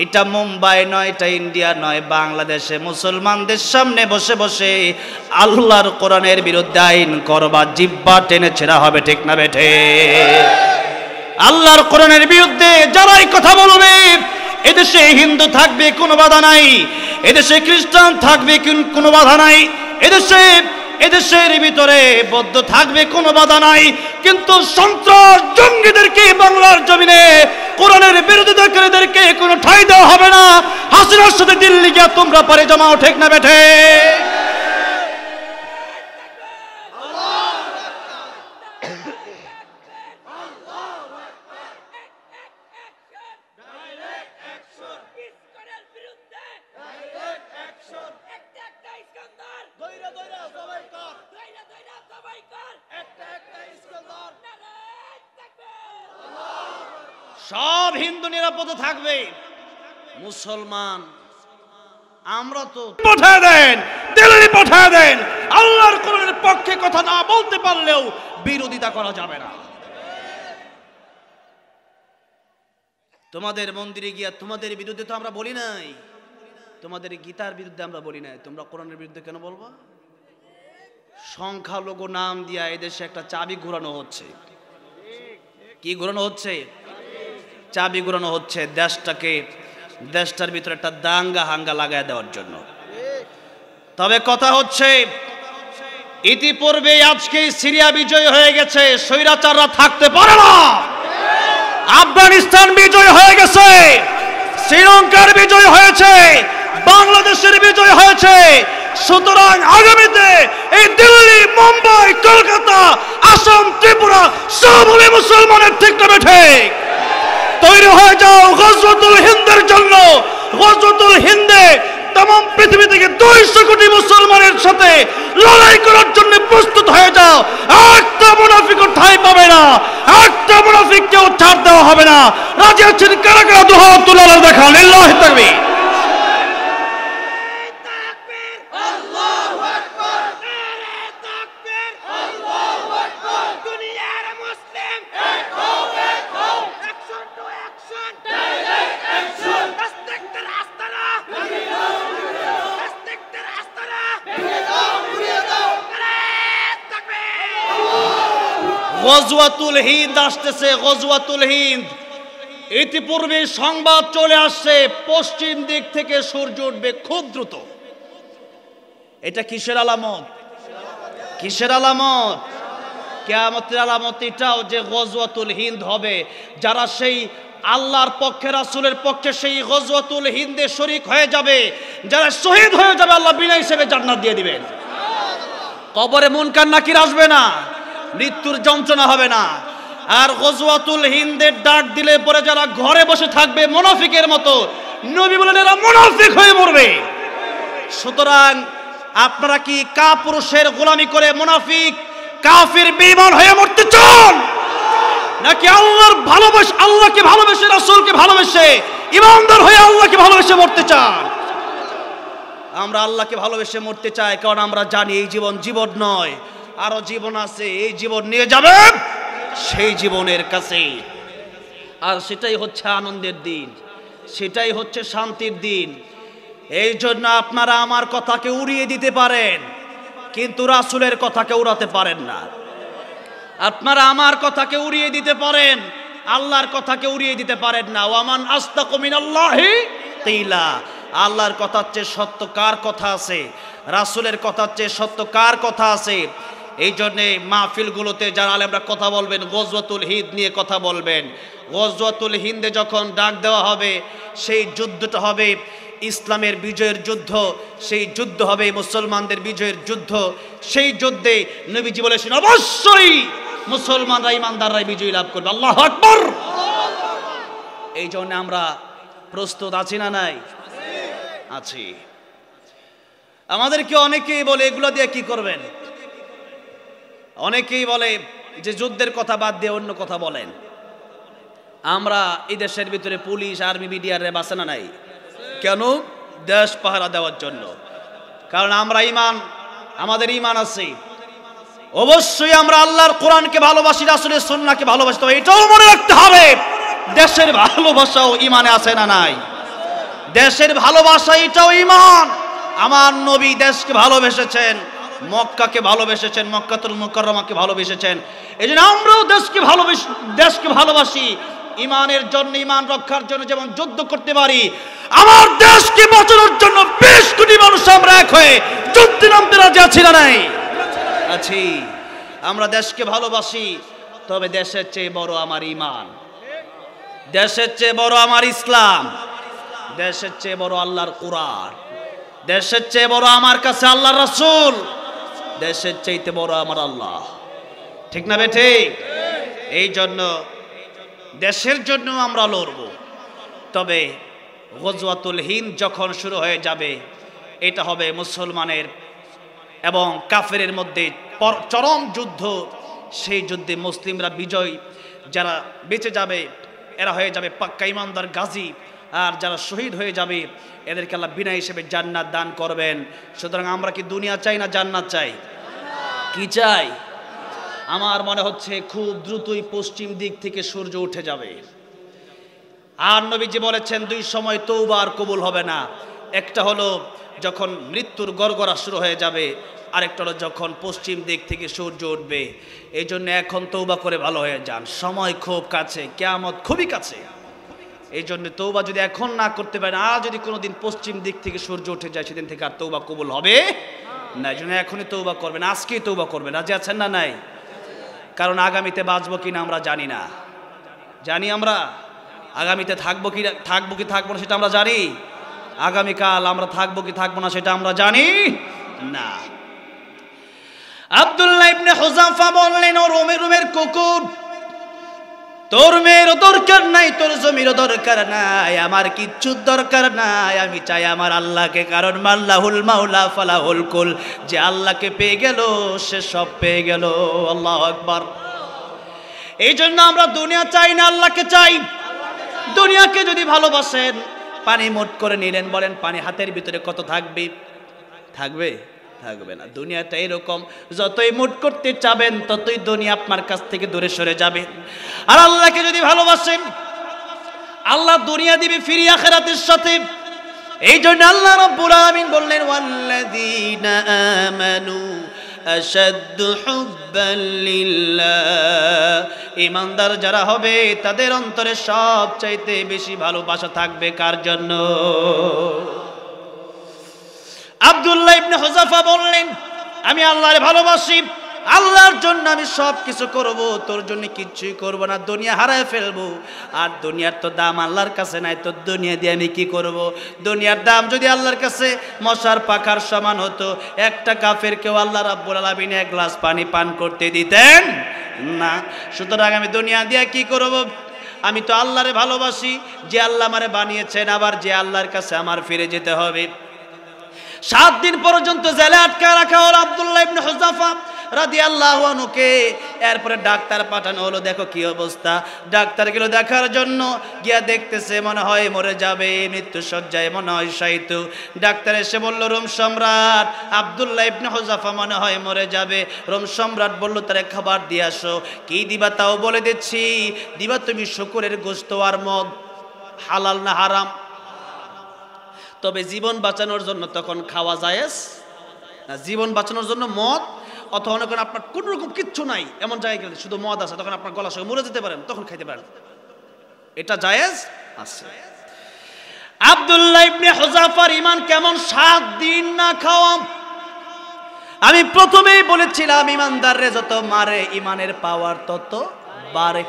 এটা মুম্বাই নয়, এটা ইন্ডিয়া নয়, বাংলাদেশে মুসলমানদের সামনে বসে বসে আল্লাহর কোরআনের বিরুদ্ধে আইন করবা, জিব্বা টেনে ছেঁড়া হবে। ঠিক না বেঠে? আল্লাহর কোরআনের বিরুদ্ধে যারাই কথা বলবে, এদেশে হিন্দু থাকবে কোনো বাধা নাই, এদেশে খ্রিস্টান থাকবে কোনো বাধা নাই, এদেশের ভিতরে বৌদ্ধ থাকবে কোনো বাধা নাই, কিন্তু সন্ত্রাস জঙ্গিদেরকে বাংলার জমিনে কোরআনের বিরোধিতাকারীদেরকে কোনো ঠাঁই দেওয়া হবে না। হাসিনার সাথে দিল্লি গিয়া তোমরা পারে জমাও। ঠিক না বেঠে? সব হিন্দু নিরাপদে থাকবে, মুসলমান আমরা তো পাঠায় দেন, দিল্লি পাঠায় দেন। আল্লাহর কোরআনের পক্ষে কথা না বলতে পারলেও বিরোধিতা করা যাবে না। তোমাদের মন্দিরে গিয়া তোমাদের বিরুদ্ধে তো আমরা বলি নাই, তোমাদের গীতার বিরুদ্ধে আমরা বলি নাই, তোমরা কোরআনের বিরুদ্ধে কেন বলবা? সংখ্যালঘু নাম দিয়া এদেশে একটা চাবি ঘোরানো হচ্ছে। কি ঘোরানো হচ্ছে? চাবি ঘোরানো হচ্ছে দেশটার ভিতরে একটা দাঙ্গা হাঙ্গা লাগায় দেওয়ার জন্য। তবে কথা হচ্ছে, ইতিপূর্বে আজকে সিরিয়া বিজয় হয়ে গেছে, স্বৈরাচাররা থাকতে পারে না। আফগানিস্তান বিজয় হয়ে গেছে, শ্রীলঙ্কার বিজয় হয়েছে, বাংলাদেশের বিজয় হয়েছে। সুতরাং আগামীতে এই দিল্লি, মুম্বাই, কলকাতা, আসাম, ত্রিপুরা সব হবে মুসলমানের। ঠিক না ঠিক? তৈরি হয়ে যাও গজওয়াতুল হিন্দের জন্য। গজওয়াতুল হিন্দে तमाम পৃথিবী থেকে 200 কোটি মুসলমানের সাথে লড়াই করার জন্য প্রস্তুত হয়ে যাও। একটা মুনাফিকও ঠাঁই পাবে না, একটা মুনাফিককেও ছাড় দেওয়া হবে না। রাজি আছেন? কারা কারা দুই হাত তুলে দেখা? লিল্লাহি তাকবীর। গজওয়াতুল হিন্দ আসতেছে, গজওয়াতুল হিন্দ। ইতিপূর্বে সংবাদ চলে আসছে, পশ্চিম দিক থেকে সূর্য উঠবে খুব দ্রুত। এটা কিসের আলামত? কিসের আলামত? কিয়ামতের আলামত এটাও যে গজওয়াতুল হিন্দ হবে। যারা সেই আল্লাহর পক্ষে, রাসূলের পক্ষে সেই গজওয়াতুল হিন্দে শরীক হয়ে যাবে, যারা শহীদ হয়ে যাবে, আল্লাহ বিনা হিসেবে জান্নাত দিয়ে দিবেন। কবরে মুনকার নাকির আসবে না, মৃত্যুর যন্ত্রণা হবে না। আর গজওয়াতুল হিন্দের ডাক দিলে পরে যারা ঘরে বসে থাকবে মুনাফিকের মতো, নবী বলেন এরা মুনাফিক হয়ে মরবে। সুতরাং আপনারা কি কাপুরুষের গোলামি করে মুনাফিক, কাফির, বেঈমান হয়ে মরতে চান, নাকি আল্লাহর ভালোবাসা, আল্লাহকে ভালোবেসে, রাসূলকে ভালোবেসে, ঈমানদার হয়ে আল্লাহকে ভালোবেসে মরতে চান? আমরা আল্লাহকে ভালোবেসে মরতে চাই, কারণ আমরা জানি এই জীবন জীবন নয়, আরো জীবন আছে। এই জীবন নিয়ে যাবেন সেই জীবনের কাছে, আর সেটাই হচ্ছে আনন্দের দিন, সেটাই হচ্ছে শান্তির দিন। এই জন্য আপনারা আমার কথাকে উড়িয়ে দিতে পারেন, কিন্তু রাসূলের কথাকে উড়াতে পারেন না। আপনারা আমার কথাকে উড়িয়ে দিতে পারেন, আল্লাহর কথাকে উড়িয়ে দিতে পারেন না। ওয়ামান আস্তাকু মিনাল্লাহি কিলা। আল্লাহর কথার চেয়ে সত্য কার কথা আছে? রাসূলের কথার চেয়ে সত্য কার কথা আছে? এই জন্যে মাহফিলগুলোতে যারা আলেমরা কথা বলবেন, গজওয়াতুল হিন্দ নিয়ে কথা বলবেন। গজওয়াতুল হিন্দে যখন ডাক দেওয়া হবে, সেই যুদ্ধটা হবে ইসলামের বিজয়ের যুদ্ধ, সেই যুদ্ধ হবে মুসলমানদের বিজয়ের যুদ্ধ। সেই যুদ্ধে নবীজি বলেছেন অবশ্যই মুসলমানরা, ইমানদাররাই বিজয় লাভ করবে। আল্লাহু আকবার। এই জন্য আমরা প্রস্তুত আছি না নাই? আছি। আমাদেরকে অনেকেই বলে এগুলো দিয়ে কি করবেন? অনেকেই বলে যে যুদ্ধের কথা বাদ দিয়ে অন্য কথা বলেন। আমরা এই দেশের ভিতরে পুলিশ, আর্মি, বিডিআর বাসে না নাই কেন? দেশ পাহারা দেওয়ার জন্য। কারণ আমরা ঈমান, আমাদের ঈমান আছে। অবশ্যই আমরা আল্লাহর কোরআনকে ভালোবাসি, রাসূলের সুন্নাহকে ভালোবাসি। তবে এটাও মনে রাখতে হবে, দেশের ভালোবাসাও ঈমানে আছে না নাই? দেশের ভালোবাসা এটাও ঈমান। আমার নবী দেশকে ভালোবেসেছেন, মক্কাকে ভালোবেসেছেন, মক্কাতুল মুকাররমাকে ভালোবেসেছেন। এই জন্য আমরাও দেশকে ভালোবাসি। ঈমানের জন্য, ঈমান রক্ষার জন্য যেমন যুদ্ধ করতে পারি, আমার দেশকে বাঁচানোর জন্য 20 কোটি মানুষ আমরা এক হয়ে যুদ্ধে নামতে রাজি আছি না নাই? আছি। আমরা দেশকে ভালোবাসি, তবে দেশের চেয়ে বড় আমার ঈমান, দেশের চেয়ে বড় আমার ইসলাম, দেশের চেয়ে বড় আল্লাহর কোরআন, দেশের চেয়ে বড় আমার কাছে আল্লাহর রাসূল, দেশের চাইতে বড় আমার আল্লাহ। ঠিক না ঠিক? এই জন্য দেশের জন্য আমরা লড়ব। তবে গজওয়াতুল হিন্দ যখন শুরু হয়ে যাবে, এটা হবে মুসলমানের এবং কাফেরের মধ্যে চরম যুদ্ধ। সেই যুদ্ধে মুসলিমরা বিজয়, যারা বেঁচে যাবে এরা হয়ে যাবে পাক্কা ইমানদার গাজী। আর যারা শহীদ হয়ে যাবে এদেরকে আল্লাহ বিনা হিসেবে জান্নাত দান করবেন। সুতরাং আমরা কি দুনিয়া চাই না জান্নাত চাই? কি চাই? আমার মনে হচ্ছে খুব দ্রুতই পশ্চিম দিক থেকে সূর্য উঠে যাবে। আর নবীজি বলেছেন দুই সময় তওবা আর কবুল হবে না। একটা হলো যখন মৃত্যুর গড়গড়া শুরু হয়ে যাবে, আরেকটা হলো যখন পশ্চিম দিক থেকে সূর্য উঠবে। এই জন্য এখন তওবা করে ভালো হয়ে যান, সময় খুব কাছে, কিয়ামত খুবই কাছে। এই জন্য তওবা যদি এখন না করতে পারেন, আর যদি কোনোদিন পশ্চিম দিক থেকে সূর্য উঠে যায়, সেদিন থেকে আর তওবা কবুল হবে না। এই জন্য এখনই তওবা করবেন, আজকেই তওবা করবেন। রাজি আছেন না? নাই? কারণ আগামীতে বাঁচবো কিনা আমরা জানি না। জানি আমরা আগামীতে থাকবো কি থাকবো না সেটা আমরা জানি। আগামীকাল আমরা থাকবো কি থাকবো না সেটা আমরা জানি না। আব্দুল্লাহ ইবনে হুযাফা বললেন, ও রোমের কুকুর, তোর মেয়েরও দরকার নাই, তোর জমিরও দরকার নাই, আমার কিচ্ছু দরকার নাই। আমি চাই আমার আল্লাহকে, কারণ মাল্লাহুল মাওলা ফালাহুল কুল। যে আল্লাহকে পেয়ে গেল সে সব পেয়ে গেল। আল্লাহু আকবার। এই জন্য আমরা দুনিয়া চাই না, আল্লাহকে চাই। দুনিয়াকে যদি ভালোবাসেন, পানি মোট করে নিলেন, বলেন পানি হাতের ভিতরে কত থাকবে? থাকবে? থাকবে না। দুনিয়াটা এরকম, যতই মুট করতে চাবেন ততই দুনিয়া আপনার কাছ থেকে দূরে সরে যাবে। আর আল্লাহকে যদি ভালোবাসেন, আল্লাহ দুনিয়া দিবে ফিরি আখিরাতের সাথে। এই জন্য আল্লাহ রাব্বুল আলামিন বললেন, ওয়াল্লাযীনা আমানু আশাদ্দু হুব্বান লিল্লাহ। ঈমানদার যারা হবে তাদের অন্তরে সবচাইতে বেশি ভালোবাসা থাকবে কার জন্য? আব্দুল্লাহ ইবনে হুযাফা বললেন, আমি আল্লাহরে ভালোবাসি, আল্লাহর জন্য আমি সব কিছু করব, তোর জন্য কিচ্ছুই করব না। দুনিয়া হারায় ফেলবো, আর দুনিয়ার তো দাম আল্লাহর কাছে নাই, তো দুনিয়া দিয়ে আমি কি করব? দুনিয়ার দাম যদি আল্লাহর কাছে মশার পাখার সমান হতো, একটা কাফেরকেও আল্লাহ রাব্বুল আলামিন এক গ্লাস পানি পান করতে দিতেন না। সুতরাং আমি দুনিয়া দিয়ে কি করব? আমি তো আল্লাহরে ভালোবাসি, যে আল্লাহ আমারে বানিয়েছেন, আবার যে আল্লাহর কাছে আমার ফিরে যেতে হবে। 7 দিন পর্যন্ত জেলে আটকা রাখা হলো আব্দুল্লাহ ইবনে হুযাফা রাদিয়াল্লাহু আনহুকে। এরপরে ডাক্তার পাঠানো হলো, দেখো কি অবস্থা। ডাক্তার গেল দেখার জন্য, গিয়া দেখতেছে মনে হয় মরে যাবে, মৃত্যু সজ্জায় মনে হয় শায়িত। ডাক্তার এসে বলল, রোম সম্রাট আব্দুল্লাহ ইবনে হুযাফা মনে হয় মরে যাবে। রোম সম্রাট বলল, তারে খাবার দিয়ে আসো। কি দিবা তাও বলে দিচ্ছি, দিবা তুমি শুকরের গোশত আর মদ। হালাল না হারাম? তবে জীবন বাঁচানোর জন্য তখন খাওয়া জায়েজ না। জীবন বাঁচানোর জন্য মদ, অথবা অনেক আপনার কোন রকম কিচ্ছু নাই, এমন জায়গায় গেলে শুধু মদ আছে, তখন আপনার গলা সঙ্গে মরে যেতে পারেন, তখন খাইতে পারেন, এটা জায়েজ আছে। আব্দুল্লাহ ইবনে হুযাফার ঈমান কেমন? 7 দিন না খাওয়া। আমি প্রথমেই বলেছিলাম, ঈমানদাররে যত মারে ঈমানের পাওয়ার তত বাড়ে।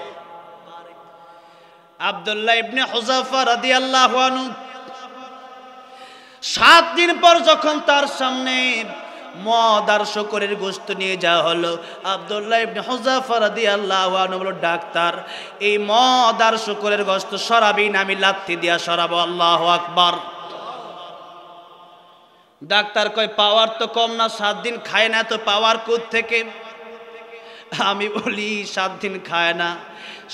আব্দুল্লাহ ইবনে হুযাফা রাদিয়াল্লাহু আনহু 7 দিন পর যখন তার সামনে মদ আর শুকরের গোশত নিয়ে যাওয়া হলো, আব্দুল্লাহ ইবনে হুযাফা রাদিয়াল্লাহু আনহু বলল, ডাক্তার এই মদ আর শুকরের গোশত সরাবি না, আমি লাথি দিয়া সরাবো। আল্লাহু আকবার। ডাক্তার কয়, পাওয়ার তো কম না, 7 দিন খায় না, তো পাওয়ার কোথা থেকে? আমি বলি 7 দিন খায় না,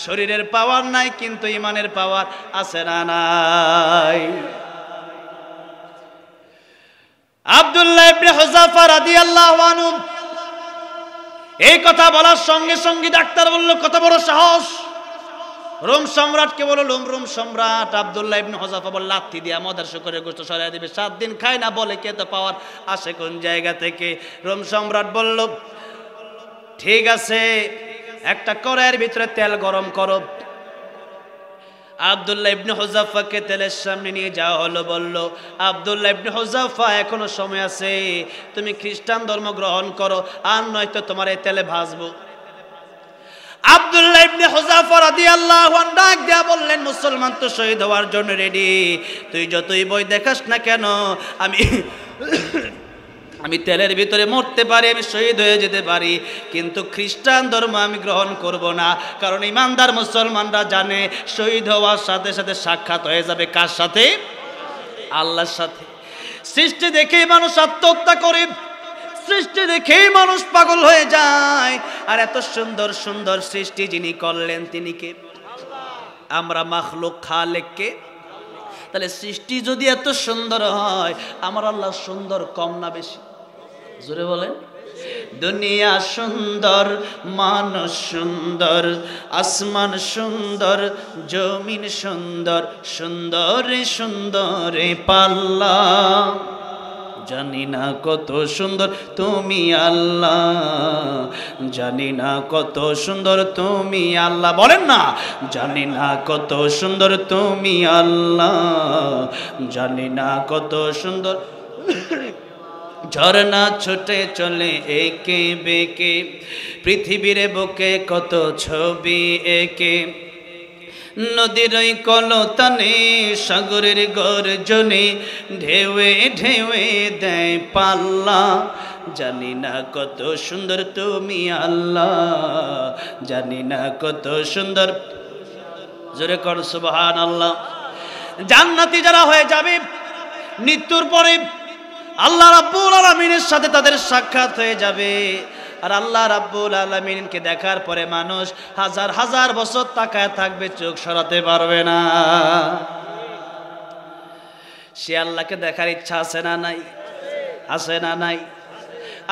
শরীরের পাওয়ার নাই, কিন্তু ঈমানের পাওয়ার আছে না নাই? আব্দুল্লাহ ইবনে হুযাফা রাদিয়াল্লাহু আনহু এই কথা বলার সঙ্গে সঙ্গে ডাক্তার বলল, কত বড় সাহস! রোম সম্রাটকে বলল, রোম সম্রাট আব্দুল্লাহ ইবনে হুযাফা বলল, লাথি দিয়া মদের শুকরের গোশত সরাইয়া দিবে। 7 দিন খায় না বলে, কে তো পাওয়ার আসে কোন জায়গা থেকে? রোম সম্রাট বলল, ঠিক আছে, একটা কড়াইয়ের ভিতরে তেল গরম করো। আব্দুল্লাহ ইবনে হুযাফাকে তেলের সামনে নিয়ে যাওয়া হলো। বলল, আব্দুল্লাহ ইবনে হুযাফা এখনো সময় আছে, তুমি খ্রিস্টান ধর্ম গ্রহণ করো, আর নয়তো তোমার এই তেলে ভাজবো। আব্দুল্লাহ ইবনে হুযাফা রাদিয়াল্লাহু আনহু ডাক দিয়া বললেন, মুসলমান তো শহীদ হওয়ার জন্য রেডি, তুই যতই বই দেখাস না কেন, আমি তেলের ভিতরে মরতে পারি, আমি শহীদ হয়ে যেতে পারি, কিন্তু খ্রিস্টান ধর্ম আমি গ্রহণ করব না। কারণ ইমানদার মুসলমানরা জানে শহীদ হওয়ার সাথে সাথে সাক্ষাৎ হয়ে যাবে কার সাথে? আল্লাহর সাথে। সৃষ্টি দেখেই মানুষ আত্মহত্যা করে, সৃষ্টি দেখেই মানুষ পাগল হয়ে যায়। আর এত সুন্দর সুন্দর সৃষ্টি যিনি করলেন তিনি কে? আমরা মাখলুক, খালেককে। তাহলে সৃষ্টি যদি এত সুন্দর হয়, আমার আল্লাহ সুন্দর কম না বেশি? জোরে বলেন। দুনিয়া সুন্দর, মানুষ সুন্দর, আসমান সুন্দর, জমিন সুন্দর, সুন্দরে সুন্দরে পাল্লা। জানি না কত সুন্দর তুমি আল্লাহ, জানি না কত সুন্দর তুমি আল্লাহ। বলেন না, জানি না কত সুন্দর তুমি আল্লাহ, জানি না কত সুন্দর। ঝরনা ছুটে চলে একে বেঁকে, পৃথিবীর বুকে কত ছবি একে। নদীর ওই কলতানে, সাগরের গর্জনে, ঢেউয়ে ঢেউয়ে দেয় পাল্লা। জানি না কত সুন্দর তুমি আল্লাহ, জানি না কত সুন্দর। জোরে কর সুবহানাল্লাহ। জান্নাতি যারা হয়ে যাবে, মৃত্যুর পরে আল্লাহ রাব্বুল আলামিনের সাথে তাদের সাক্ষাৎ হয়ে যাবে। আর আল্লাহ রাব্বুল আলামিনকে দেখার পরে মানুষ হাজার হাজার বছর তাকায় থাকবে, চোখ সরাতে পারবে না। সে আল্লাহকে দেখার ইচ্ছা আছে না নাই? আছে না নাই?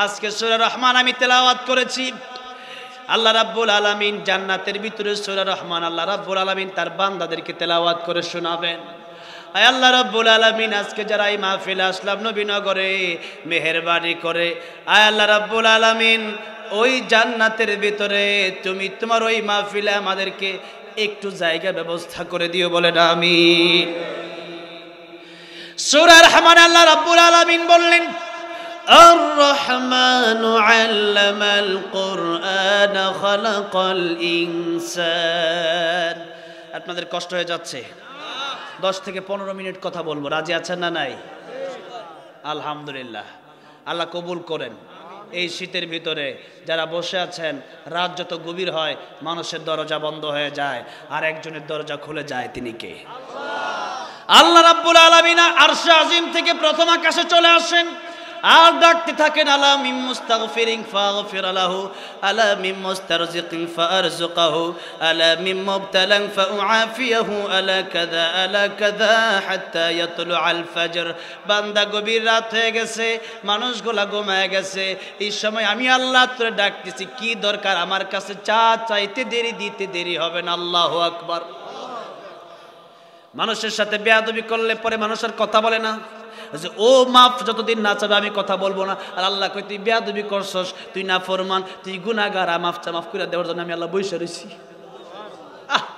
আজকে সূরা রহমান আমি তেলাওয়াত করেছি। আল্লাহ রাব্বুল আলামিন জান্নাতের ভিতরে সূরা রহমান আল্লাহ রাব্বুল আলামিন তার বান্দাদেরকে তেলাওয়াত করে শোনাবেন। আয় আল্লাহ রাব্বুল আলামিন, আজকে যারা এই মাহফিলে আসলাম নবীনগরে, মেহেরবানি করে আয় আল্লাহ রাব্বুল আলামিন ওই জান্নাতের ভিতরে তুমি তোমার ওই মাহফিলে আমাদেরকে একটু জায়গা ব্যবস্থা করে দিও, বলেন আমিন। সূরা রহমান আল্লাহ রাব্বুল আলামিন বললেন, আর রহমানু আল্লামাল কুরআন খালাকাল ইনসান। আপনাদের কষ্ট হয়ে যাচ্ছে? 10 থেকে 15 মিনিট কথা বলবো, রাজি আছেন না নাই? আলহামদুলিল্লাহ, আল্লাহ কবুল করেন। এই শীতের ভিতরে যারা বসে আছেন, রাত যত গভীর হয় মানুষের দরজা বন্ধ হয়ে যায়, আর একজনের দরজা খুলে যায়, তিনি কে? আল্লাহ রাব্বুল আলামিন আরশে আজিম থেকে প্রথম আকাশে চলে আসেন আর ডাকতে থাকেন, আলা মিন মুস্তাগফিরিন ফাগফির লাহু, আলা মিন মুস্তারজিকিন ফারজুকহু, আলা মিন মুবতালান ফাউআফিয়াহু, আলা কাযা হাত্তা ইয়াতলুআল ফজর। বান্দা গভীর রাত হয়ে গেছে, মানুষগুলা ঘুমায় গেছে, এই সময় আমি আল্লাহ তোরে ডাকতেছি, কি দরকার আমার কাছে? চাইতে দেরি, দিতে দেরি হবে না। আল্লাহু আকবার। মানুষের সাথে বেয়াদবি করলে পরে মানুষের কথা বলে না, যে ও মাফ যতদিন না চাবে আমি কথা বলবো না। আর আল্লাহ কই, তুই বেয়াদবি করছস, তুই নাফরমান, তুই গুনাহগার, মাফ করে দেওয়ার জন্য আমি আল্লাহ বইসা রইছি।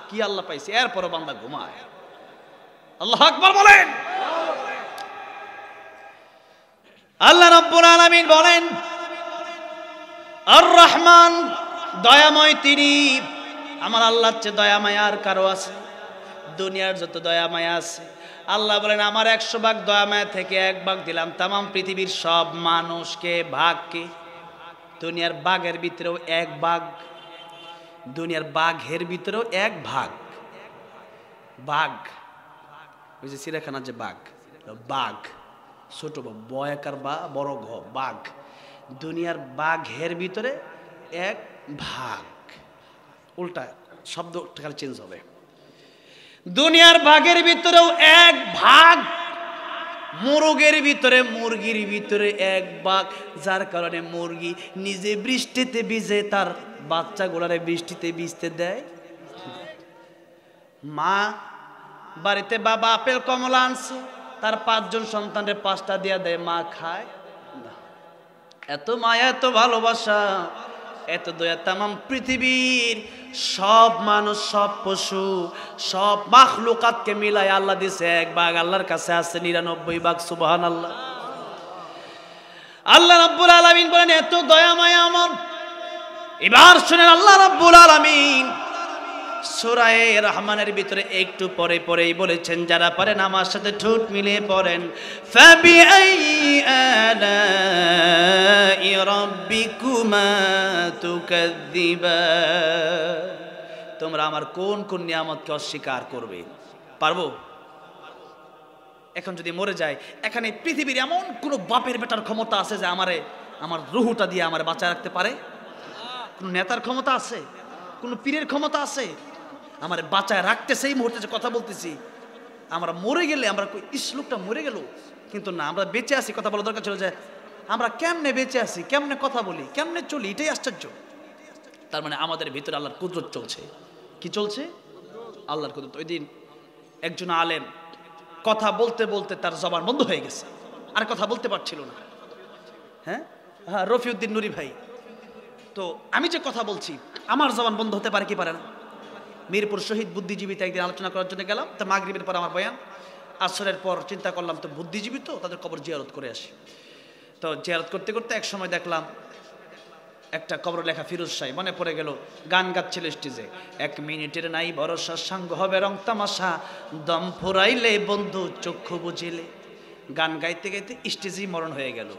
কি আল্লাহ পাইছি, এরপরও বান্দা ঘুমায়। আল্লাহু আকবার বলেন। আল্লাহ রাব্বুল আলামিন বলেন, আর রহমান, দয়াময় তিনি। আমার আল্লাহর চেয়ে দয়া মায়া আর কারো আছে? দুনিয়ার যত দয়া মায়া আছে, আল্লাহ বলেন আমার 100 ভাগ দয়া মায়া থেকে 1 ভাগ দিলাম তামাম পৃথিবীর সব মানুষকে, ভাগকে। দুনিয়ার বাঘের ভিতরেও 1 ভাগ, দুনিয়ার বাঘের ভিতরেও 1 ভাগ। বাঘ, ওই যে চিড়িয়াখানার যে বাঘ, বাঘ ছোট বয়াকার বা বড় ঘ, বাঘ। দুনিয়ার বাঘের ভিতরে 1 ভাগ। উল্টা শব্দ খালি চেঞ্জ হবে। দুনিয়ার বাঘের ভিতরেও 1 ভাগ, মুরগের ভিতরে, মুরগির ভিতরে 1 ভাগ। যার কারণে মুরগি নিজে বৃষ্টিতে ভিজে তার বাচ্চাগুলারে বৃষ্টিতে ভিজতে দেয়। মা বাড়িতে বাবা আপেল কমলা আনছে, তার 5 জন সন্তানের 5টা দিয়া দেয়, মা খায়। এত মায়া, এত ভালোবাসা, এত দয়া তামাম পৃথিবীর সব মানুষ, সব পশু, সব মাখলুকাতকে মিলাই আল্লাহ দিছে 1 ভাগ। আল্লাহর কাছে আছে 99 ভাগ। সুবহানাল্লাহ। আল্লাহ রাব্বুল আলামিন বলেন, এত দয়া মায়া আমার। এবার শুনেন, আল্লাহ রাব্বুল আলামিন সূরা রহমানের ভিতরে একটু পরে পরেই বলেছেন, যারা পারেন আমার সাথে ঠোঁট মিলিয়ে পড়েন, ফাবিআইয়ি আলাই রাব্বিকুমা তুকাযযিবান। তোমরা আমার কোন কোন নিয়ামতকে অস্বীকার করবে? পারবো? এখন যদি মরে যায়, এখানে পৃথিবীর এমন কোন বাপের বেটার ক্ষমতা আছে যে আমারে, আমার রুহুটা দিয়ে আমারে বাঁচায় রাখতে পারে? কোন নেতার ক্ষমতা আছে? কোন পীরের ক্ষমতা আছে? আমার বাঁচায় রাখতেছে এই মুহূর্তে যে কথা বলতেছি। আমরা মরে গেলে আমরা লোকটা মরে গেল, কিন্তু না, আমরা বেঁচে আছি। কথা বলা দরকার ছিল যে আমরা কেমনে বেঁচে আছি, কেমনে কথা বলি, কেমনে চলি, এটাই আশ্চর্য। তার মানে আমাদের ভিতরে আল্লাহর কুদরত চলছে। কি চলছে? আল্লাহর কুদরত। ওই দিন একজন আলেম কথা বলতে বলতে তার জবান বন্ধ হয়ে গেছে, আর কথা বলতে পারছিল না। হ্যাঁ, রফিউদ্দিন নুরি ভাই। তো আমি যে কথা বলছি আমার জবান বন্ধ হতে পারে কি পারে না? মিরপুর শহীদ বুদ্ধিজীবীতে একদিন আলোচনা করার জন্য গেলাম। তো মাগরিবের পর আমার বয়ান, আসরের পর চিন্তা করলাম তো বুদ্ধিজীবী, তো তাদের কবর জিয়ারত করে আসি। তো জিয়ারত করতে করতে এক সময় দেখলাম একটা কবর লেখা ফিরোজ শাহ, মনে পড়ে গেল গান গাচ্ছিল স্টেজে, 1 মিনিটের নাই ভরসা, সাঙ্গ হবে রং তামাশা, দম ফুরাইলে বন্ধু চক্ষু বুঝিলে। গান গাইতে গাইতে স্টেজেই মরণ হয়ে গেল।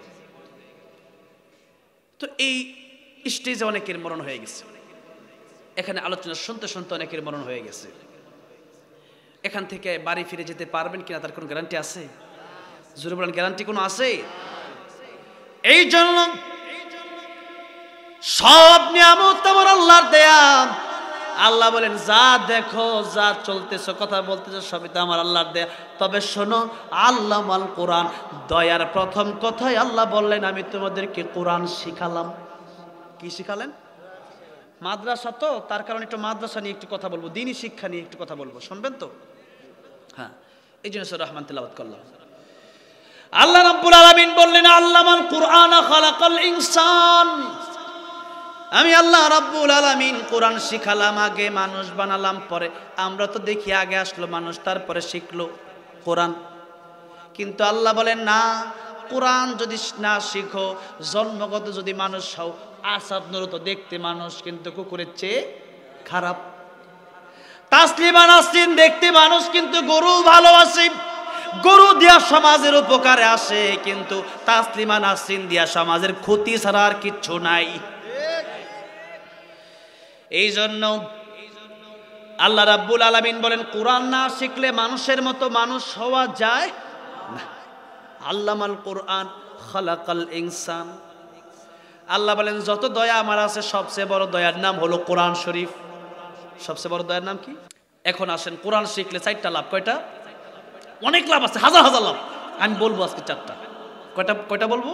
তো এই স্টেজে অনেকের মরণ হয়ে গেছে, এখানে আলোচনা শুনতে শুনতে অনেকের মরণ হয়ে গেছে। এখান থেকে বাড়ি ফিরে যেতে পারবেন কিনা তার কোনো গ্যারান্টি আছে? জোরে বলেন, গ্যারান্টি কোনো আছে? এই জন্য সব নিয়ামত আমার আল্লাহর দেয়া। আল্লাহ বলেন যা দেখো, যা চলতেছ, কথা বলতেছ, সবই তো আমার আল্লাহর দেয়া। তবে শোনো, আল্লামাল কোরআন, দয়ার প্রথম কথাই আল্লাহ বললেন আমি তোমাদেরকে কোরআন শিখালাম। কি শিখালেন? মাদ্রাসা তো, তার কারণে একটু মাদ্রাসা নিয়ে একটু কথা বলবো, দ্বীনি শিক্ষা নিয়ে একটু কথা বলবো, শুনবেন তো? হ্যাঁ, এই জন্য সূরা রহমান তেলাওয়াত করলাম। আল্লাহ রাব্বুল আলামিন বললেন আল্লামাল কুরআন খালাকাল ইনসান। আমি আল্লাহ রাব্বুল আলামিন কোরআন শিখালাম, আগে মানুষ বানালাম, পরে আমরা তো দেখি আগে আসলো মানুষ, তারপরে শিখলো কোরআন। কিন্তু আল্লাহ বলেন না, কোরআন যদি না শিখো, জন্মগত যদি মানুষ হও, আসাদ নুরু তো দেখতে মানুষ, কিন্তু কুকুরের চেয়ে খারাপ। তাসলিমা নাসরিন দেখতে মানুষ, কিন্তু গরু ভালোবাসে, গরু দিয়া সমাজের উপকারে আসে, কিন্তু তাসলিমা নাসরিন দিয়া সমাজের ক্ষতি ছাড়া আর কিচ্ছু নাই। এই জন্য আল্লাহ রাব্বুল আলামিন বলেন কোরআন না শিখলে মানুষের মতো মানুষ হওয়া যায় না। আল্লামাল কোরআন খালাকাল ইনসান। আল্লাহ বলেন যত দয়া আমার আছে, সবচেয়ে বড় দয়ার নাম হলো কোরআন শরীফ। সবচেয়ে বড় দয়ার নাম কি? এখন আসেন, কোরআন শিখলে 4টা লাভ। কয়টা? অনেক লাভ আছে, হাজার হাজার লাভ। আমি বলবো আজকে 4টা। কয়টা বলবো?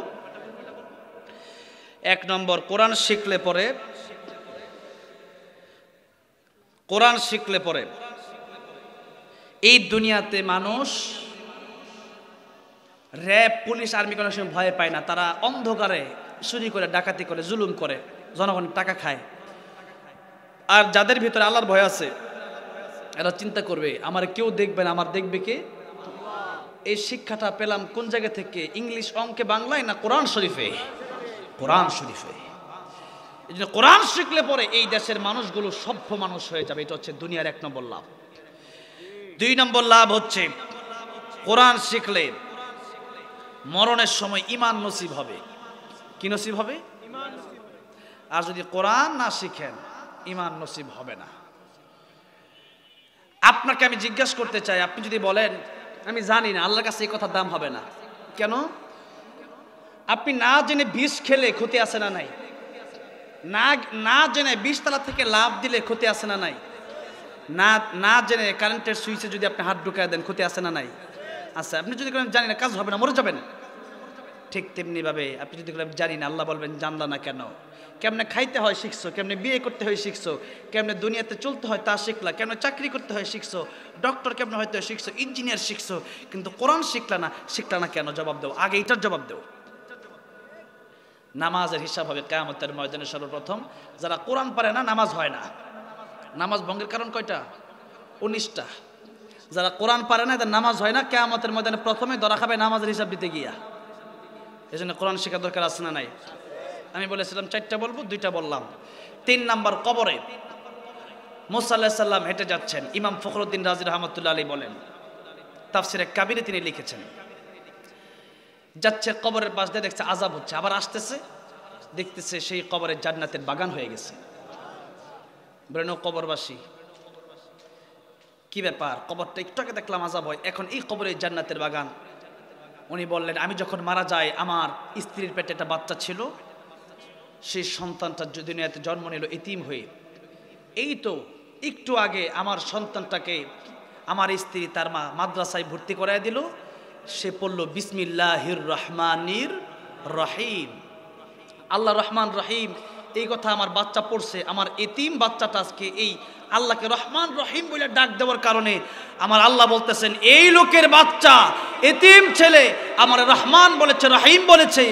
1 নম্বর, কোরআন শিখলে পরে এই দুনিয়াতে মানুষ র্যাব, পুলিশ, আর্মি কোনো সময় ভয় পায় না। তারা অন্ধকারে চুরি করে, ডাকাতি করে, জুলুম করে, জনগণের টাকা খায়। আর যাদের ভিতরে আল্লাহর ভয় আছে, এরা চিন্তা করবে আমার কেউ দেখবে না, আমার দেখবে কে? এই শিক্ষাটা পেলাম কোন জায়গা থেকে? ইংলিশ, অঙ্কে, বাংলায়, না কোরআন শরীফে? কোরআন শরীফে। এই জন্য কোরআন শিখলে পরে এই দেশের মানুষগুলো সভ্য মানুষ হয়ে যাবে। এটা হচ্ছে দুনিয়ার 1 নম্বর লাভ। 2 নম্বর লাভ হচ্ছে কোরআন শিখলে মরণের সময় ঈমান নসিব হবে। কি নসিব হবে? আর যদি কোরআন না শিখেন, ঈমান নসিব হবে না। আপনাকে আমি জিজ্ঞাসা করতে চাই, আপনি যদি বলেন আমি জানি না, আল্লাহর কাছে এই কথার দাম হবে না কেন? আপনি না জেনে বিষ খেলে ক্ষতি আছে না নাই? না জেনে 20 তলা থেকে লাভ দিলে ক্ষতি আছে না নাই? না জেনে কারেন্টের সুইচে যদি আপনি হাত ঢুকায় দেন, ক্ষতি আছে না নাই? আচ্ছা, আপনি যদি জানি না, কাজ হবে না, মরে যাবেন। ঠিক তেমনি ভাবে আপনি যদি জানি না, আল্লাহ বলবেন জানলা না কেন? কেমনে খাইতে হয় শিখছো, কেমনে বিয়ে করতে হয় শিখছো, কেমনে দুনিয়াতে চলতে হয় তা শিখলা, কেমনে চাকরি করতে হয় শিখছো, ডক্টর কেমনে হয়তো শিখছো, ইঞ্জিনিয়ার শিখছো, কিন্তু কোরআন শিখলা না কেন? জবাব দাও, আগে এটার জবাব দাও। নামাজের হিসাব হবে কিয়ামতের ময়দানে সর্বপ্রথম। যারা কোরআন পারে না, নামাজ হয় না। নামাজ ভঙ্গের কারণ কয়টা? 19টা। যারা কোরআন পারে না, এদের নামাজ হয় না। কিয়ামতের ময়দানে প্রথমে ধরা খাবে নামাজের হিসাব দিতে গিয়া। এই জন্য কোরআন শেখা দরকার আছে না নাই? আমি বলেছিলাম 4টা বলবো, 2টা বললাম। 3 নম্বর, কবরে মুসা আলাইহিস সালাম হেঁটে যাচ্ছেন। ইমাম ফখরুদ্দিন রাজি রহমাতুল্লাহ আলাইহি বলেন, তাফসিরে কাবিরে তিনি লিখেছেন, যাচ্ছে কবরের পাশ দিয়ে, দেখছে আযাব হচ্ছে, আবার আসতেছে, দেখতেছে সেই কবরের জান্নাতের বাগান হয়ে গেছে। বলেন ও কবরবাসী, কি ব্যাপার? কবরটা একটু আগে দেখলাম আযাব হয়, এখন এই কবরে জান্নাতের বাগান। উনি বললেন আমি যখন মারা যাই, আমার স্ত্রীর পেটে একটা বাচ্চা ছিল, সেই সন্তানটা দুনিয়াতে জন্ম নিল এতিম হয়ে। এই তো একটু আগে আমার সন্তানটাকে আমার স্ত্রী তার মা মাদ্রাসায় ভর্তি করায় দিল, সে পড়ল বিসমিল্লাহির রহমানির রহিম। আল্লাহ রহমান রহিম এই কথা আমার বাচ্চা পড়ছে। আমার এতিম বাচ্চাটা আজকে এই আল্লাহকে রহমান রহিম বলে ডাক দেওয়ার কারণে আমার আল্লাহ বলতেছেন, এই লোকের বাচ্চা এতিম ছেলে আমার রহমান বলেছে, রহিম বলেছে,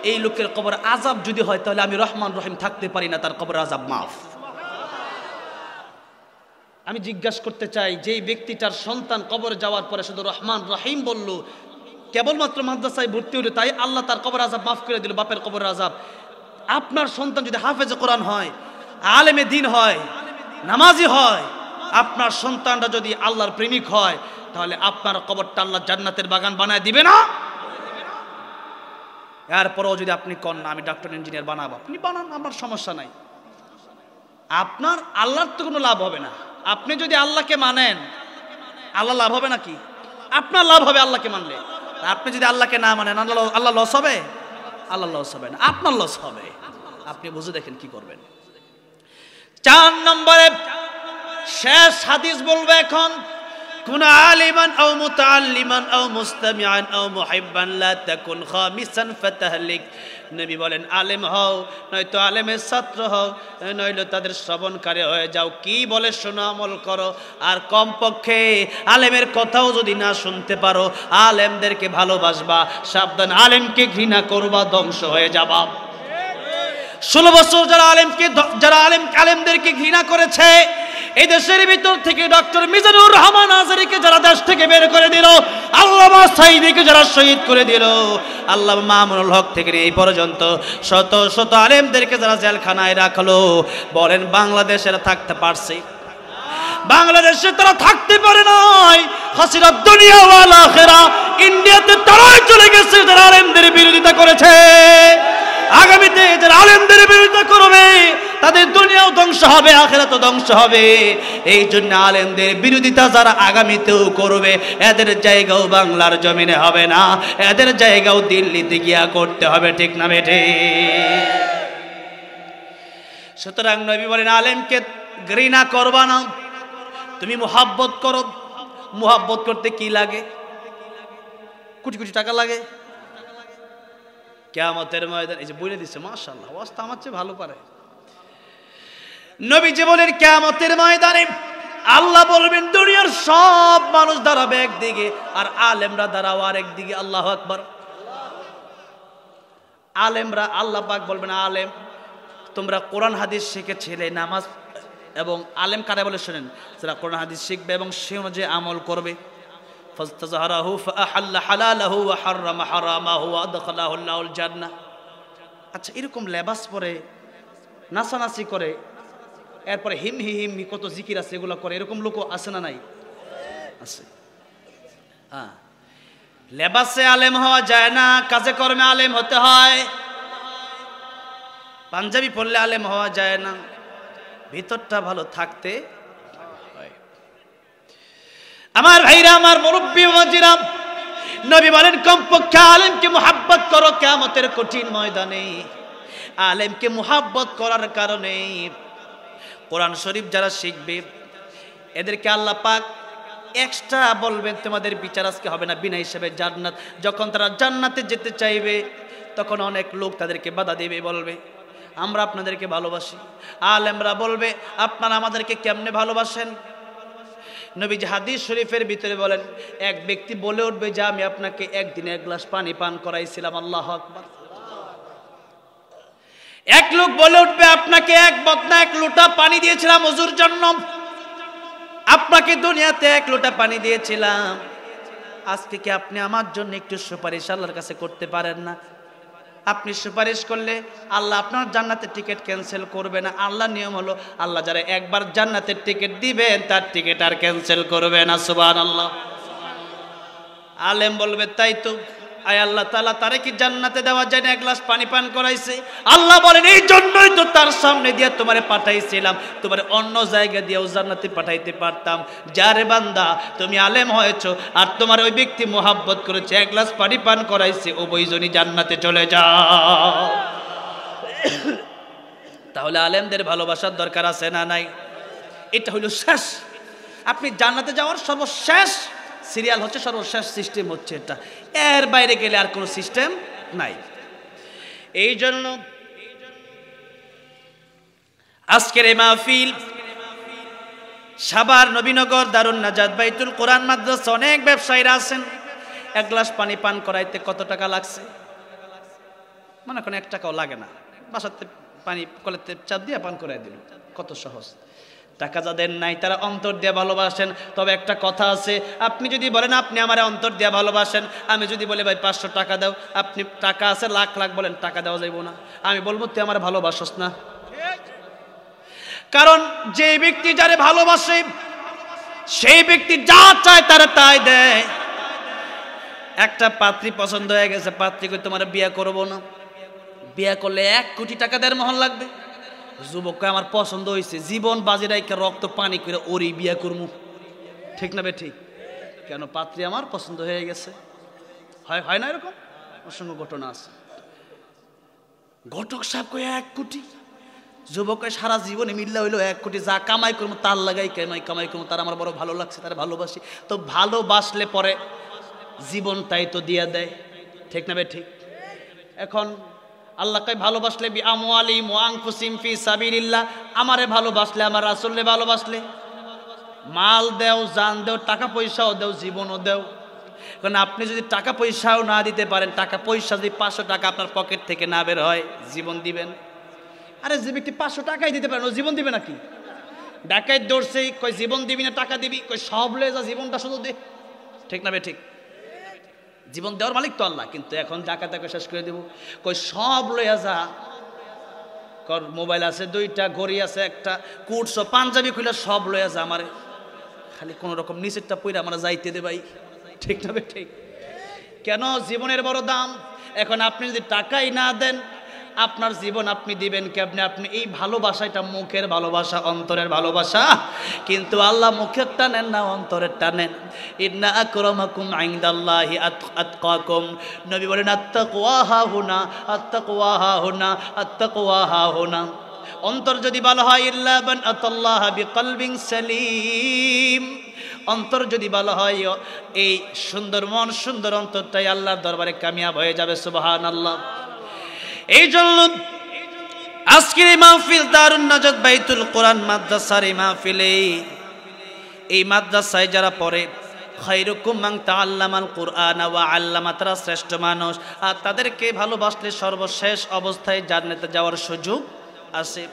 এই লোকের কবর আযাব যদি হয় তাহলে আমি রহমান রহিম থাকতে পারি না, তার কবর আযাব মাফ। আমি জিজ্ঞাসা করতে চাই, যেই ব্যক্তিটার সন্তান কবর যাওয়ার পরে শুধু রহমান রহিম বলল, কেবলমাত্র মাদ্রাসায় ভর্তি হলো, তাই আল্লাহ তার কবর আযাব মাফ করে দিল, বাপের কবর আযাব। আপনার সন্তান যদি হাফেজে কোরআন হয়, আলেমে দ্বীন হয়, নামাজি হয়, আপনার সন্তানটা যদি আল্লাহর প্রেমিক হয়, তাহলে আপনার কবরটা আল্লাহ জান্নাতের বাগান বানায় দিবে না? এরপরও যদি আপনি কন না আমি ডক্টর ইঞ্জিনিয়ার বানাবো, আপনি বানান, আমার সমস্যা নাই। আপনার আল্লাহর তো কোনো লাভ হবে না। আপনি যদি আল্লাহকে মানেন, আল্লাহ লাভ হবে নাকি? আপনার লাভ হবে আল্লাহকে মানলে। আপনি যদি আল্লাহকে না মানেন, আল্লাহ লস হবে? আল্লাহ লস হবে না, আপনার লস হবে। আপনি বুঝে দেখেন কি করবেন। 4 নম্বরে শেষ হাদিস বলবো এখন, কুন আলিমান আও মুতাআল্লিমান আও মুস্তামিআন আও মুহিব্বান লা তাকুন খামিসান ফাতাহলিক। নবী বলেন, আলেম হও নয়তো আলেমের ছাত্র হও, নইলে তাদের শ্রবণকারী হয়ে যাও। কি বলে শোনো, আমল করো। আর কমপক্ষে আলেমের কথাও যদি না শুনতে পারো, আলেমদেরকে ভালোবাসবা। সাবধান, আলেমকে ঘৃণা করবা, ধ্বংস হয়ে যাবা। 16 বছর যারা আলেমদেরকে ঘৃণা করেছে, এই দেশের ভিতর থেকে ডক্টর মিজানুর রহমান আজহারীকে যারা দেশ থেকে বের করে দিল, আল্লামা সাঈদীকে যারা শহীদ করে দিল, আল্লামা মামুনুল হক থেকে এই পর্যন্ত শত শত আলেমদেরকে যারা জেলখানায় রাখলো, বলেন বাংলাদেশের থাকতে পারছে? বাংলাদেশে তারা থাকতে পারে নাই। হাসিনাত দুনিয়া ওয়াল আখিরা, ইন্ডিয়াতে তারাই চলে গেছে যারা আলেমদের বিরোধিতা করেছে। আগামীতে যারা আলেমদের বিরোধিতা করবে, তাদের দুনিয়াও ধ্বংস হবে, আখিরাতও ধ্বংস হবে। এই জন্য আলেমদের বিরোধিতা যারা আগামীতেও করবে, এদের জায়গাও বাংলার জমিনে হবে না, এদের জায়গাও দিল্লিতে গিয়া করতে হবে। ঠিক না বেঠে? সুতরাং নবী বলেন, আলেমকে ঘৃণা করবা না, তুমি মুহাব্বত করো। মুহাব্বত করতে কি লাগে? কোটি কোটি টাকা লাগে। কিয়ামতের ময়দান, এই যে বলে দিচ্ছে, মাশাআল্লাহ, ওয়াজটা আমার চেয়ে ভালো পারে। নবীজি বলেন, কিয়ামতের ময়দানে আল্লাহ বলবেন, দুনিয়ার সব মানুষ দাঁড়াবে একদিকে, আর আলেমরা দাঁড়াও আরেক দিকে। আল্লাহু আকবার। আলেমরা, আল্লাহ পাক বলবেন, আলেম তোমরা কোরআন হাদিস শিখেছিলে, নামাজ, এবং আলেম কারে বলে শুনেন, যারা কোরআন হাদিস শিখবে এবং সে অনুযায়ী আমল করবে। ফাস্তাযহারাহু ফাআহাল্লা হালালাহু ওয়া হাররামা হারামাহু ওয়া আদখালাহু আল্লাহুল জান্নাহ। আচ্ছা, এরকম লেবাস পরে নাচানাচি করে, এরপরে হিমহি হিমহি কত জিকির আছে, এগুলো করে, এরকম লোকও আছে না নাই? আছে। হ্যাঁ, লেবাসে আলেম হওয়া যায় না, কাজে কর্মে আলেম হতে হয়। পাঞ্জাবি পরলে আলেম হওয়া যায় না, ভিতরটা ভালো থাকতে হয়। আমার ভাইরা, আমার মুরব্বী বাবাজিরা, নবী বলেন, কমপক্ষে আলেমকে মুহাব্বত করো। কিয়ামতের কঠিন ময়দানে আলেমকে মুহাব্বত করার কারণে কোরআন শরীফ যারা শিখবে, এদেরকে আল্লাহ পাক এক্সট্রা বলবেন, তোমাদের বিচার আজকে হবে না, বিনা হিসেবে জান্নাত। যখন তারা জান্নাতে যেতে চাইবে, তখন অনেক লোক তাদেরকে বাধা দেবে, বলবে আমরা আপনাদেরকে ভালোবাসি। আলেমরা বলবে, আপনারা আমাদেরকে কেমনে ভালোবাসেন? নবীজি হাদিস শরীফের ভিতরে বলেন, এক ব্যক্তি বলে উঠবে যে আমি আপনাকে একদিনে 1 গ্লাস পানি পান করাইছিলাম। আল্লাহু আকবার। এক লোক বলে উঠবে, আপনাকে 1 বদনা 1 লোটা পানি দিয়েছিলাম ওযুর জন্য, আপনাকে দুনিয়াতে 1 লোটা পানি দিয়েছিলাম, আজকে কি আপনি আমার জন্য একটু সুপারিশ আল্লাহর কাছে করতে পারেন না? আপনি সুপারিশ করলে আল্লাহ আপনার জান্নাতের টিকিট ক্যান্সেল করবে না। আল্লাহর নিয়ম হলো, আল্লাহ যারা একবার জান্নাতের টিকিট দিবেন, তার টিকিট আর ক্যান্সেল করবে না। সুবহানাল্লাহ। আলেম বলবে, তাই তো, আয় আল্লাহ তাআলা তারে কি জান্নাতে দেওয়া যায় না? 1 গ্লাস পানি পান করাইছে। আল্লাহ বলেন, এই জন্যই তো তার সামনে দিয়ে তোমারে পাঠাইছিলাম, তোমারে অন্য জায়গা দিয়েও জান্নাতে পাঠাইতে পারতাম। যারে বান্দা তুমি আলেম হয়েছো, আর তোমার ওই ব্যক্তি মুহাব্বত করেছে, 1 গ্লাস পানি পান করাইছে, উভয়জনই জান্নাতে চলে যাও। তাহলে আলেমদের ভালোবাসার দরকার আছে না নাই? এটা হইল শেষ। আপনি জান্নাতে যাওয়ার সর্বশেষ সিরিয়াল হচ্ছে, সর্বশেষ সিস্টেম হচ্ছে এটা। এর বাইরে গেলে আর কোনো সিস্টেম নাই। এই জন্য আজকের এই মাহফিল সাভার নবীনগর দারুন নাজাত বাইতুল কোরআন মাদ্রাসা, অনেক ব্যবসায়ীরা আছেন। এক গ্লাস পানি পান করাইতে কত টাকা লাগছে? মনে করেন 1 টাকাও লাগে না, বাসাতে পানি কলেতে চাপ দিয়ে পান করাই দিল, কত সহজ। টাকা যাদের নাই তারা অন্তর দিয়ে ভালোবাসেন। তবে একটা কথা আছে, আপনি যদি বলেন আপনি আমার অন্তর দিয়ে ভালোবাসেন, আমি যদি বলি ভাই 500 টাকা দাও, আপনি টাকা আছে লাখ লাখ বলেন, টাকা দেওয়া যাইব না। আমি বলবো তুই আমার ভালোবাসস না। কারণ যে ব্যক্তি যারে ভালোবাসে সেই ব্যক্তি যা চায় তারা তাই দেয়। একটা পাত্রী পছন্দ হয়ে গেছে, পাত্রী কই তোমার বিয়ে করব না, বিয়ে করলে 1 কোটি টাকা দেওয়ার মহল লাগবে। যুবককে আমার পছন্দ হয়েছে, জীবন বাজি রাইখা রক্ত পানি করে ওরই বিয়ে করবো, ঠিক না বে ঠিক? কেন? পাত্রী আমার পছন্দ হয়ে গেছে। হয় না এরকম? অসংখ্য ঘটনা আছে। ঘটক সাহেব কই 1 কোটি, যুবক সারা জীবনে মিল্লা হইলো 1 কোটি, যা কামাই করবো তার লাগাই কামাই করবো, তার আমার বড় ভালো লাগছে, তার ভালোবাসি। তো ভালোবাসলে পরে জীবনটাই তো দিয়ে দেয়, ঠিক না বে ঠিক? এখন আল্লাহকে ভালোবাসলে বি আমওয়ালিহিম ওয়া আনফুসিহিম ফি সাবিলিল্লাহ, আমারে ভালোবাসলে, আমার রাসূলকে ভালোবাসলে মাল দেও, জান দেও, টাকা পয়সাও দেও, জীবনও দেও। কারণ আপনি যদি টাকা পয়সাও না দিতে পারেন, টাকা পয়সা যদি 500 টাকা আপনার পকেট থেকে না বের হয়, জীবন দিবেন? আরে যে ব্যক্তি 500 টাকাই দিতে পারেন ও জীবন দিবে নাকি? ডাকাইত ধরছে, কই জীবন দিবি না টাকা দিবি, কই সব লয়ে যা, জীবনটা শুধু দে, ঠিক না বে ঠিক? জীবন দেওয়ার মালিক তো আল্লাহ, কিন্তু এখন ডাকাতাকে শেষ করে দেব, কই সব লইয়া যা। কর মোবাইল আছে 2টা, ঘড়ি আছে 1টা, কুটছো পাঞ্জাবি খুলে সব লইয়া যা, আমারে খালি কোন রকম নিচেরটা পইরা আমরা যাইতে দে ভাই, ঠিক না বে ঠিক? কেন? জীবনের বড় দাম। এখন আপনি যদি টাকাই না দেন, আপনার জীবন আপনি দিবেন কেমনে? আপনি এই ভালোবাসাটা মুখের ভালোবাসা, অন্তরের ভালোবাসা, কিন্তু আল্লাহ মুখেরটা নেন না, অন্তরেরটা নেন। ইন্না আকরামাকুম ইনদাল্লাহি আতকাকুম, নবী বলেন আত্তাকওয়া হাহুনা, আত্তাকওয়া হাহুনা, আত্তাকওয়া হাহুনা। অন্তর যদি ভালো হয়, ইল্লা মান আতাল্লাহ বিকলবিন সালিম, অন্তর যদি ভালো হয়, এই সুন্দর মন, সুন্দর অন্তরটাই আল্লাহর দরবারে কামিয়াব হয়ে যাবে। সুবহানাল্লাহ। এই জন্য আজকের এই মাহফিল দারুন নাজাত বাইতুল কোরআন মাদ্রাসার এই মাহফিলে, এই মাদ্রাসায় যারা পড়ে, খায়রুকুম মান তাআল্লামাল কুরআনা ওয়া আল্লামা, তারা শ্রেষ্ঠ মানুষ। আর তাদেরকে ভালোবাসলে সর্বশেষ অবস্থায় জান্নাতে যাওয়ার সুযোগ আছে।